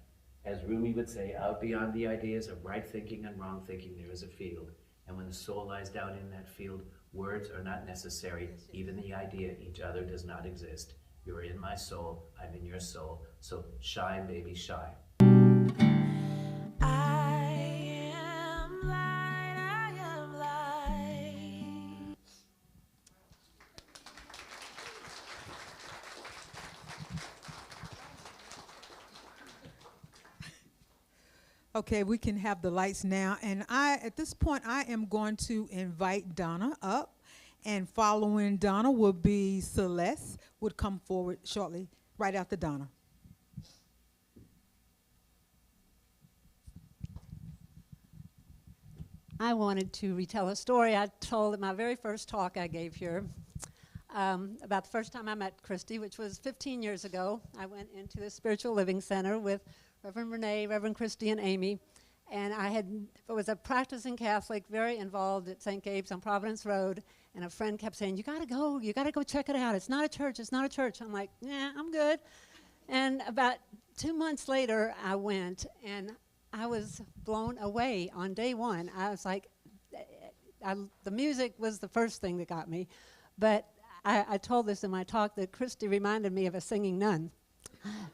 as Rumi would say, out beyond the ideas of right thinking and wrong thinking, there is a field. And when the soul lies down in that field, words are not necessary. Even the idea each other does not exist. You're in my soul, I'm in your soul. So shine, baby, shine. I am light, I am light. Okay, we can have the lights now. And at this point, I am going to invite Donna up. And following Donna will be Celeste, would come forward shortly, right after Donna. I wanted to retell a story I told at my very first talk I gave here about the first time I met Christy, which was 15 years ago. I went into the Spiritual Living Center with Reverend Renee, Reverend Christy, and Amy. And I was a practicing Catholic, very involved at St. Gabe's on Providence Road. And a friend kept saying, you gotta go check it out. It's not a church, it's not a church. I'm like, yeah, I'm good. And about 2 months later, I went, and I was blown away on day one. I was like, the music was the first thing that got me. But I told this in my talk that Christy reminded me of a singing nun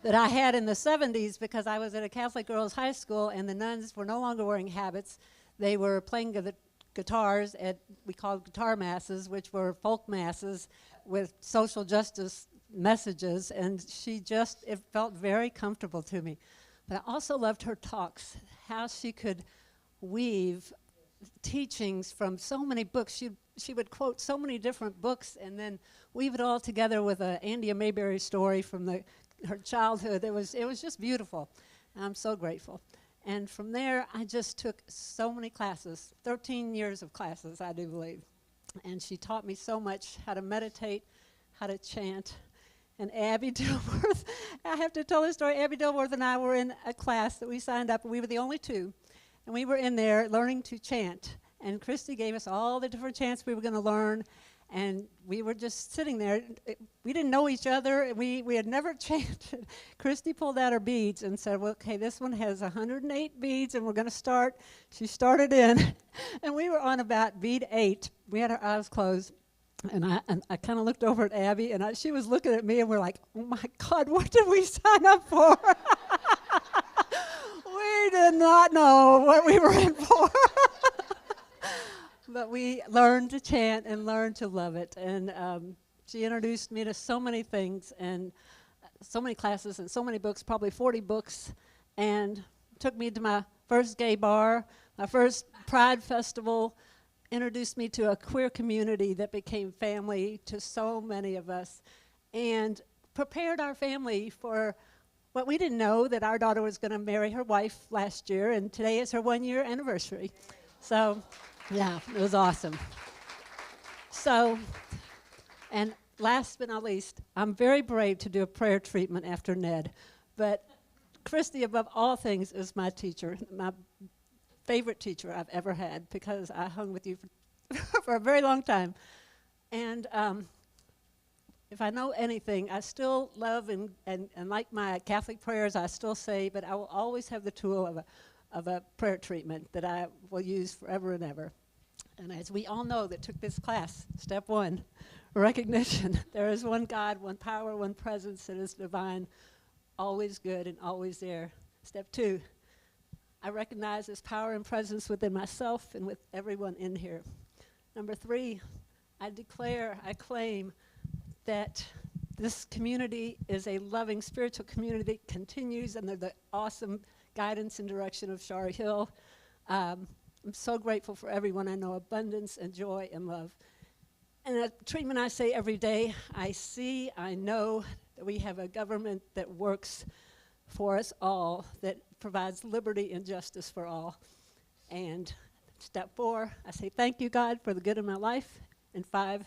that I had in the 70s because I was at a Catholic girls' high school, and the nuns were no longer wearing habits. They were playing the guitars at, we called guitar masses, which were folk masses with social justice messages, and it felt very comfortable to me. But I also loved her talks, how she could weave teachings from so many books. She would quote so many different books and then weave it all together with an Andy Mayberry story from her childhood. It was just beautiful. I'm so grateful. And from there, I just took so many classes, 13 years of classes, I do believe. And she taught me so much, how to meditate, how to chant. And Abby Dilworth, I have to tell this story. Abby Dilworth and I were in a class that we signed up, and we were the only two. And we were in there learning to chant. And Christy gave us all the different chants we were going to learn. And we were just sitting there. We didn't know each other. We had never chanted. Christy pulled out her beads and said, well, okay, this one has 108 beads, and we're going to start. She started in, and we were on about bead 8. We had our eyes closed. And I kind of looked over at Abby, and she was looking at me, and we're like, oh, my God, what did we sign up for? We did not know what we were in for. But we learned to chant and learned to love it. And she introduced me to so many things and so many classes and so many books, probably 40 books, and took me to my first gay bar, my first Pride Festival, introduced me to a queer community that became family to so many of us, and prepared our family for what we didn't know, that our daughter was going to marry her wife last year, and today is her 1-year anniversary. So, yeah, it was awesome. So, and last but not least, I'm very brave to do a prayer treatment after Ned, but Christy, above all things, is my teacher, my favorite teacher I've ever had, because I hung with you for a very long time. And if I know anything, I still love and like my Catholic prayers, I still say, but I will always have the tool of a prayer treatment that I will use forever and ever. And as we all know that took this class, step 1, recognition. There is one God, one power, one presence that is divine, always good and always there. Step 2, I recognize His power and presence within myself and with everyone in here. Number 3, I declare, I claim that this community is a loving spiritual community that continues under the awesome guidance and direction of Shari Hill. I'm so grateful for everyone. I know abundance and joy and love. And a treatment I say every day, I know that we have a government that works for us all, that provides liberty and justice for all. And step 4, I say thank you, God, for the good of my life. And 5,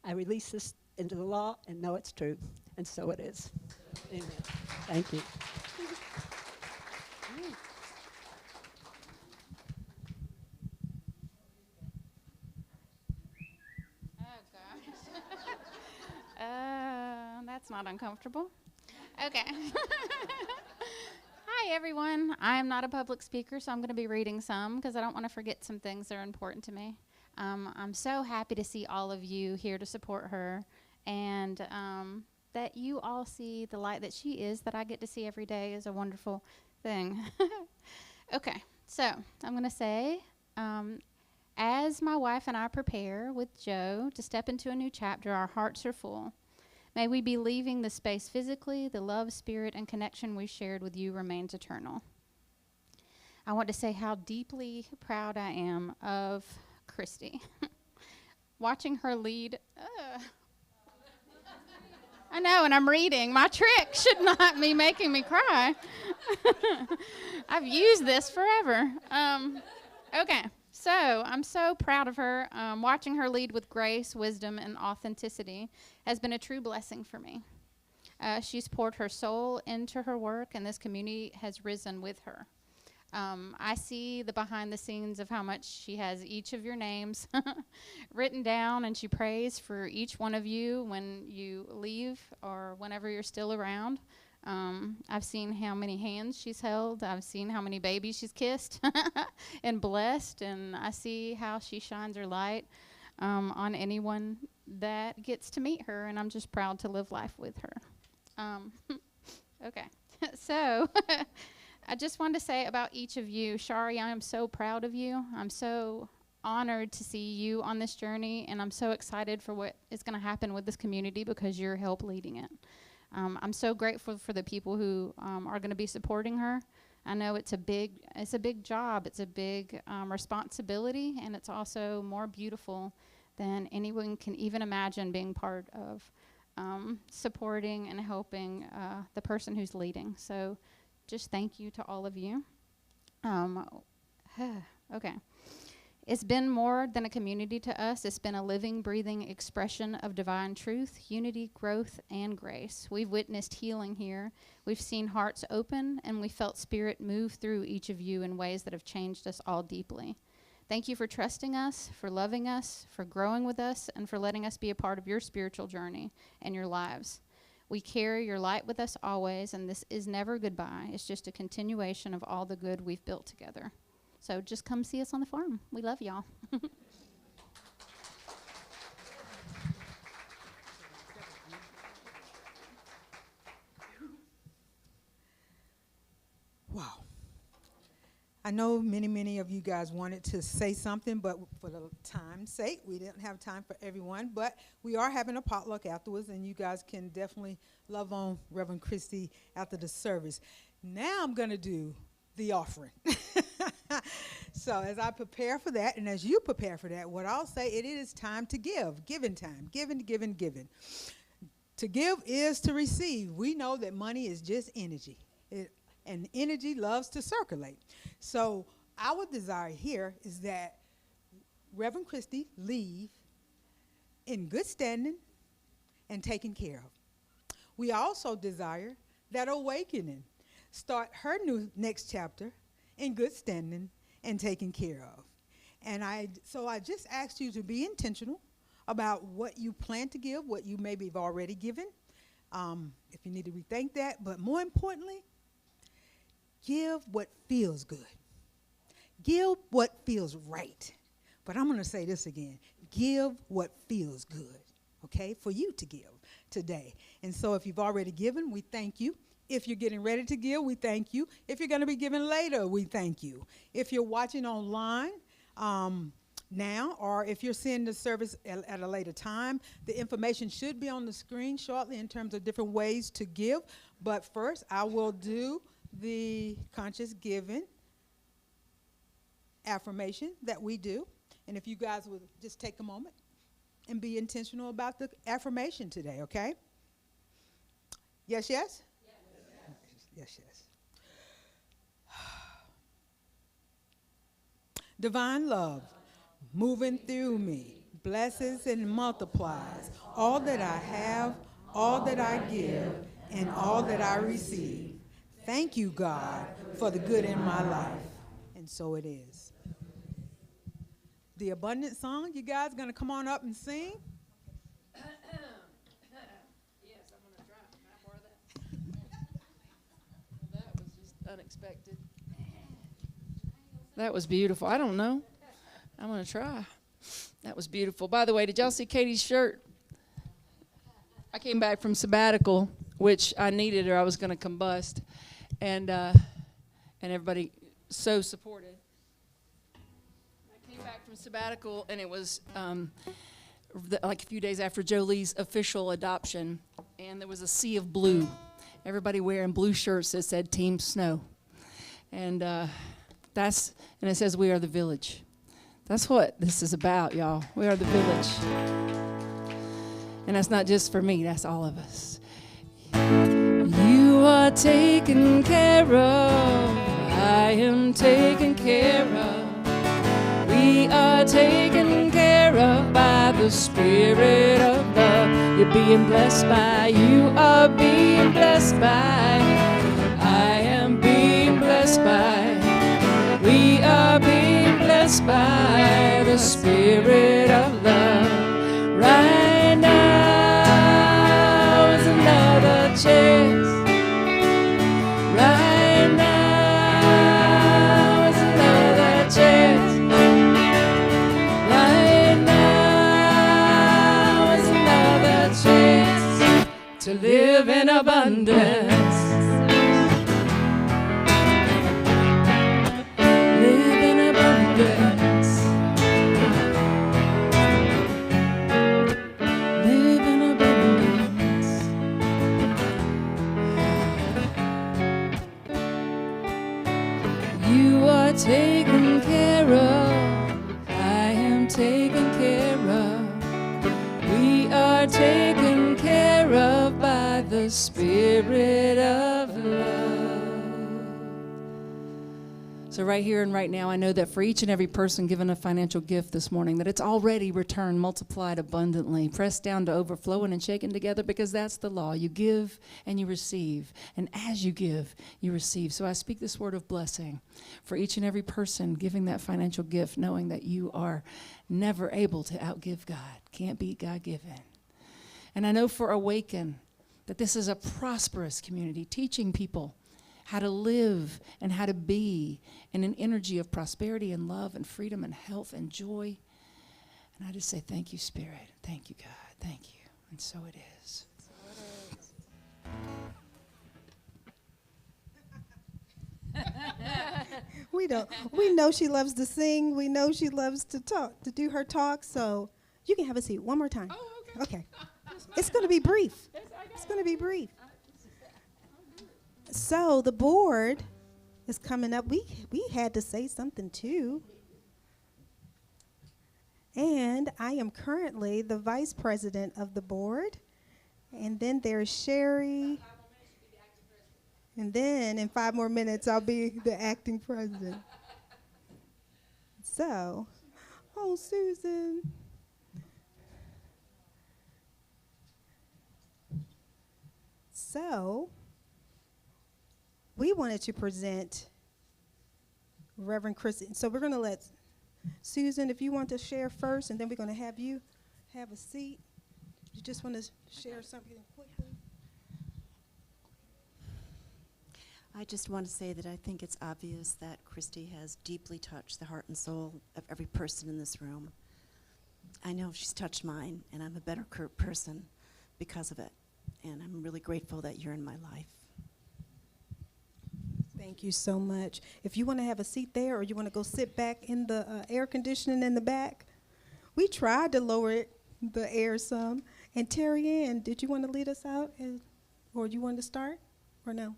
I release this into the law and know it's true. And so it is. Amen. Thank you. That's not uncomfortable. Okay. Hi, everyone. I am not a public speaker, so I'm going to be reading some because I don't want to forget some things that are important to me. I'm so happy to see all of you here to support her, and that you all see the light that she is, that I get to see every day, is a wonderful thing. Okay, so I'm going to say, as my wife and I prepare with Joe to step into a new chapter, our hearts are full. May we be leaving the space physically, the love, spirit, and connection we shared with you remains eternal. I want to say how deeply proud I am of Christy. Watching her lead. I know, and I'm reading. My trick should not be making me cry. I've used this forever. Okay. So I'm so proud of her. Watching her lead with grace, wisdom, and authenticity has been a true blessing for me. She's poured her soul into her work, and this community has risen with her. I see the behind the scenes of how much she has each of your names written down, and she prays for each one of you when you leave or whenever you're still around. I've seen how many hands she's held. I've seen how many babies she's kissed and blessed, and I see how she shines her light on anyone that gets to meet her, and I'm just proud to live life with her. Okay, so I just wanted to say about each of you, Shari, I am so proud of you. I'm so honored to see you on this journey, and I'm so excited for what is going to happen with this community because you're help leading it. I'm so grateful for the people who are going to be supporting her. I know it's a big job. It's a big responsibility, and it's also more beautiful than anyone can even imagine being part of supporting and helping the person who's leading. So just thank you to all of you. Okay. It's been more than a community to us. It's been a living, breathing expression of divine truth, unity, growth, and grace. We've witnessed healing here. We've seen hearts open, and we felt Spirit move through each of you in ways that have changed us all deeply. Thank you for trusting us, for loving us, for growing with us, and for letting us be a part of your spiritual journey and your lives. We carry your light with us always, and this is never goodbye. It's just a continuation of all the good we've built together. So just come see us on the farm. We love y'all. I know many of you guys wanted to say something, but for the time's sake, we didn't have time for everyone. But we are having a potluck afterwards, and you guys can definitely love on Reverend Christy after the service. Now I'm going to do the offering. So as I prepare for that, and as you prepare for that, what I'll say, it is time to give. Giving time. Giving. To give is to receive. We know that money is just energy. And energy loves to circulate. So our desire here is that Reverend Christy leave in good standing and taken care of. We also desire that Awakening start her next chapter in good standing and taken care of. And so I just asked you to be intentional about what you plan to give, what you maybe have already given, if you need to rethink that. But more importantly, give what feels good. Give what feels right. But I'm going to say this again. Give what feels good, okay, for you to give today. And so if you've already given, we thank you. If you're getting ready to give, we thank you. If you're going to be giving later, we thank you. If you're watching online now, or if you're seeing the service at a later time, the information should be on the screen shortly in terms of different ways to give. But first, I will do the conscious giving affirmation that we do. And if you guys would just take a moment and be intentional about the affirmation today, okay? Yes, yes? Yes, yes. Divine love moving through me, blesses and multiplies all that I have, all that I give, and all that I receive. Thank you, God, for the good in my life. And so it is. The abundant song, you guys going to come on up and sing? Yes, I'm going to try. Can I borrow that? That was just unexpected. That was beautiful. I don't know. I'm going to try. That was beautiful. By the way, did y'all see Katie's shirt? I came back from sabbatical, which I needed or I was going to combust. And everybody so supported. I came back from sabbatical, and it was like a few days after Jolie's official adoption, and there was a sea of blue. Everybody wearing blue shirts that said Team Snow. And and it says, we are the village. That's what this is about, y'all. We are the village. And that's not just for me, that's all of us. You are taken care of. I am taken care of. We are taken care of by the Spirit of love. You're being blessed by. You are being blessed by. I am being blessed by. We are being blessed by the Spirit of love. Right now is another chance. Right now is another chance. Right now is another chance to live in abundance. Taken care of, I am taken care of. We are taken care of by the Spirit of love. So right here and right now, I know that for each and every person given a financial gift this morning, that it's already returned, multiplied abundantly, pressed down to overflowing and shaken together, because that's the law. You give and you receive. And as you give, you receive. So I speak this word of blessing for each and every person giving that financial gift, knowing that you are never able to outgive God. Can't beat God given. And I know for Awaken that this is a prosperous community, teaching people how to live and how to be in an energy of prosperity and love and freedom and health and joy. And I just say, thank you, Spirit. Thank you, God. Thank you. And so it is. We don't. We know she loves to sing. We know she loves to talk, to do her talk. So you can have a seat one more time. Oh, okay. Okay. It's going to be brief. It's going to be brief. So the board is coming up. We had to say something too. And I am currently the vice president of the board. And then there's Sherry. And then in 5 more minutes, I'll be the acting president. So, oh, Susan. So, we wanted to present Reverend Christy. So we're going to let Susan, if you want to share first, and then we're going to have you have a seat. You just want to share something quickly? I just want to say that I think it's obvious that Christy has deeply touched the heart and soul of every person in this room. I know she's touched mine, and I'm a better person because of it. And I'm really grateful that you're in my life. Thank you so much. If you want to have a seat there or you want to go sit back in the air conditioning in the back, we tried to lower the air some. And Terry Ann, did you want to lead us out? Or you want to start or no?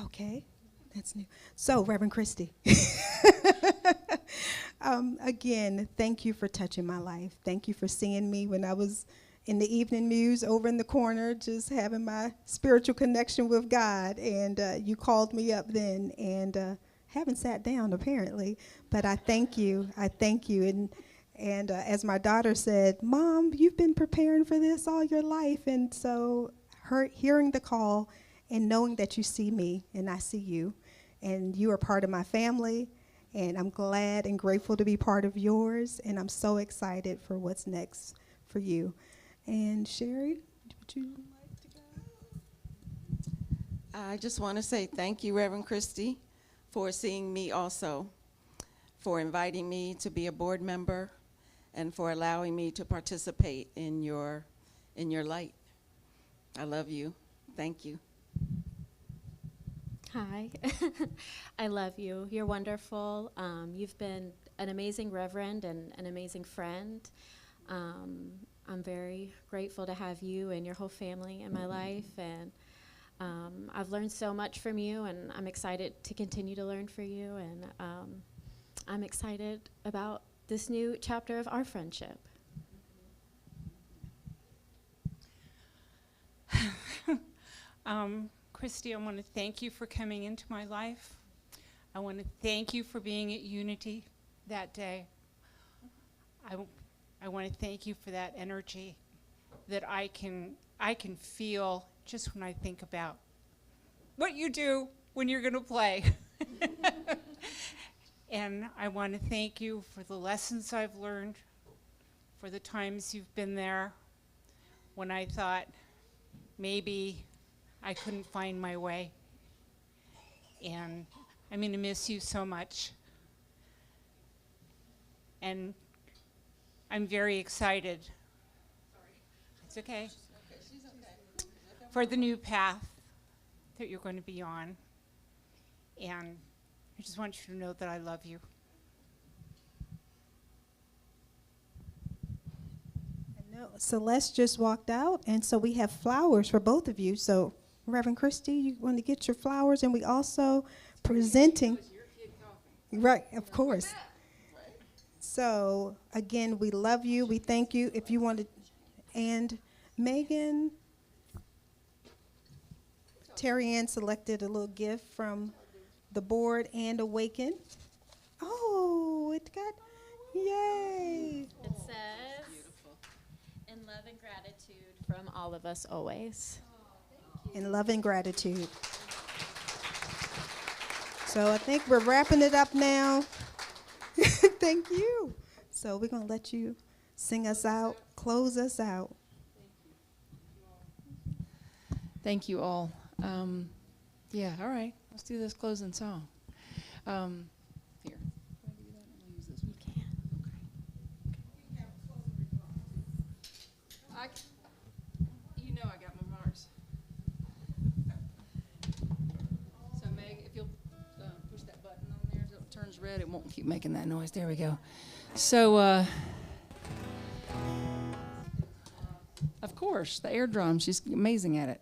Okay, that's new. So, Reverend Christy, again, thank you for touching my life. Thank you for seeing me when I was in the evening news over in the corner, just having my spiritual connection with God. And you called me up then, and haven't sat down apparently, but I thank you. I thank you. And as my daughter said, Mom, you've been preparing for this all your life. And so hearing the call and knowing that you see me and I see you, and you are part of my family, and I'm glad and grateful to be part of yours, and I'm so excited for what's next for you. And Sherry, would you like to go? I just want to say thank you, Reverend Christy, for seeing me also, for inviting me to be a board member, and for allowing me to participate in your light. I love you. Thank you. Hi. I love you. You're wonderful. You've been an amazing reverend and an amazing friend. I'm very grateful to have you and your whole family in my life. And I've learned so much from you, and I'm excited to continue to learn from you. And I'm excited about this new chapter of our friendship. Christy, I want to thank you for coming into my life. I want to thank you for being at Unity that day. I want to thank you for that energy that I can feel just when I think about what you do when you're going to play. And I want to thank you for the lessons I've learned, for the times you've been there when I thought maybe I couldn't find my way. And I'm going to miss you so much. And I'm very excited. It's okay. For the new path that you're going to be on. And I just want you to know that I love you. I know Celeste just walked out, and so we have flowers for both of you. So Reverend Christy, you want to get your flowers, and we also presenting. Right, of course. So again, we love you. We thank you. If you want to, and Megan, Terry Ann selected a little gift from the board and Awaken. Oh, it got, yay. It says, in love and gratitude from all of us always. In love and gratitude. So I think we're wrapping it up now. Thank you. So we're going to let you sing us out, close us out. Thank you all. Yeah, all right. Let's do this closing song. Here. You can. You know I got my marks. So Meg, if you'll push that button on. it won't keep making that noise. There we go. So, of course, the air drum. She's amazing at it.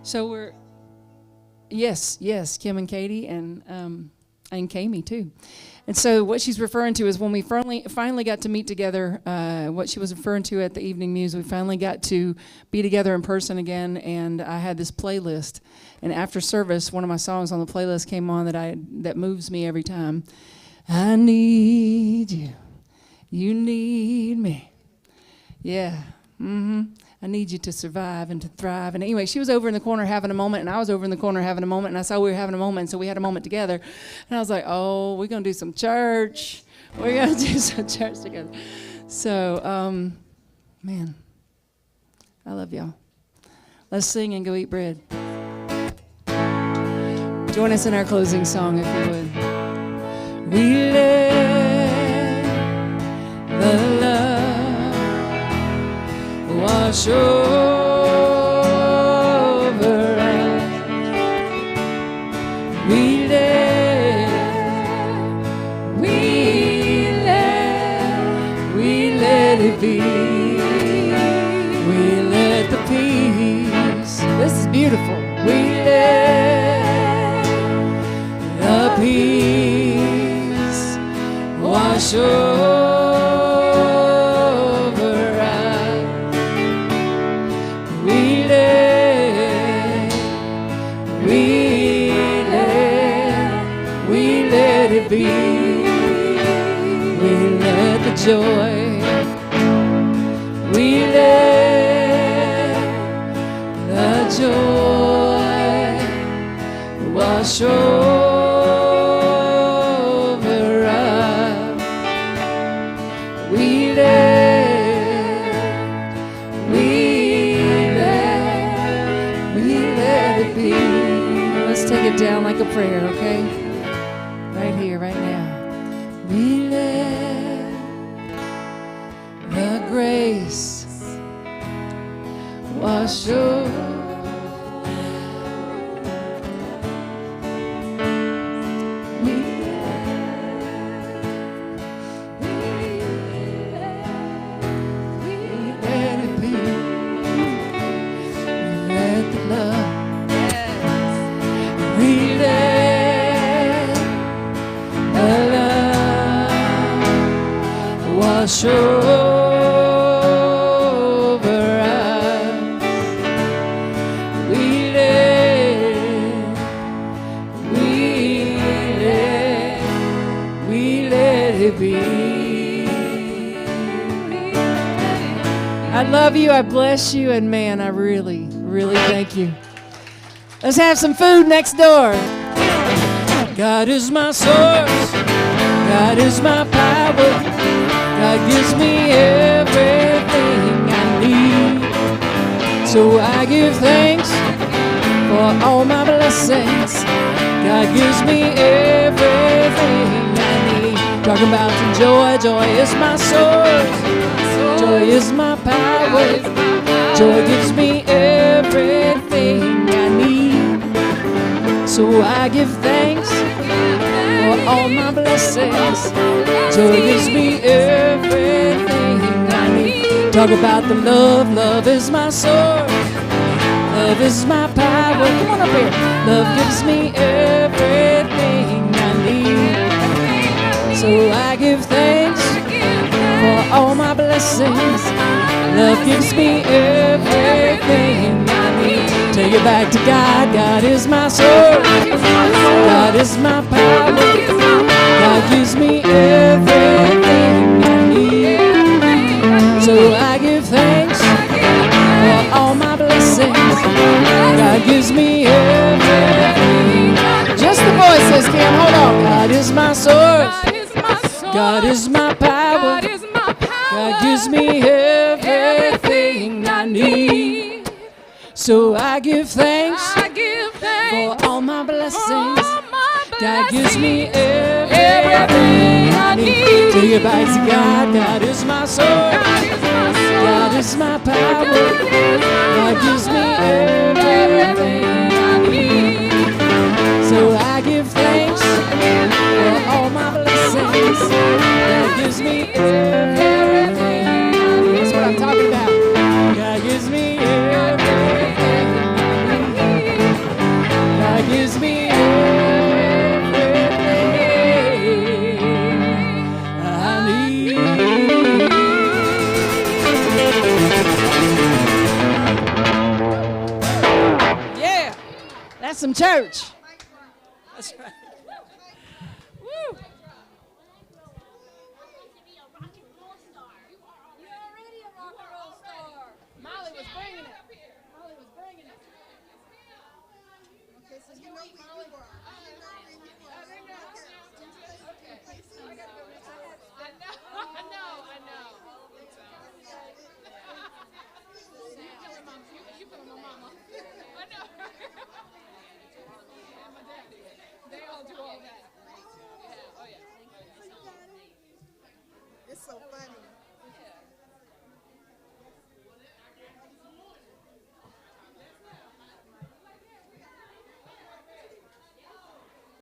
So yes, Kim and Katie and Kami too. And so what she's referring to is when we finally got to meet together, what she was referring to at the evening news, we finally got to be together in person again, and I had this playlist. And after service, one of my songs on the playlist came on that moves me every time. I need you. You need me. Yeah. I need you to survive and to thrive. And anyway, she was over in the corner having a moment, and I was over in the corner having a moment, and I saw we were having a moment, so we had a moment together. And I was like, oh, we're going to do some church. We're going to do some church together. So, man, I love y'all. Let's sing and go eat bread. Join us in our closing song, if you would. We let the love wash over us. We let it be. We let the peace. This is beautiful. We let the peace wash over us. We let it be. We let the joy. We let the joy wash over us. We let it be. Let's take it down like a prayer, okay? Right here, right now. We let the grace wash over. Wash over us. We let it be. I love you, I bless you, and man, I really, really thank you. Let's have some food next door. God is my source. God is my power. God gives me everything I need. So I give thanks for all my blessings. God gives me everything I need. Talking about the joy. Joy is my source. Joy is my power. Joy gives me everything I need. So I give thanks for all my blessings. Joy gives me everything I need. Talk about the love. Love is my source. Love is my power. Come on up here. Love gives me everything I need. So I give thanks for all my blessings. Love gives me everything I need. Take it back to God. God is my source. God is my power. God gives me everything I need. So I give thanks for all my blessings. God gives me everything. Just the voices, Kim. Hold on. God is my source. God is my power. God gives me everything I need. So I give thanks for all my blessings. God gives me everything I need. Take it back to God. God is my source. God is my power. God gives me everything I need. So I give thanks me everything. That's what I'm talking about. God gives me everything I need. God gives me everything I need. Yeah, that's some church. That's right. Woo. Molly was bringing it. Molly was bringing it. Okay, so you know where you are. I know. You feeling my mama. I know. And my daddy. They all do all that. Yeah, oh yeah. It's so funny.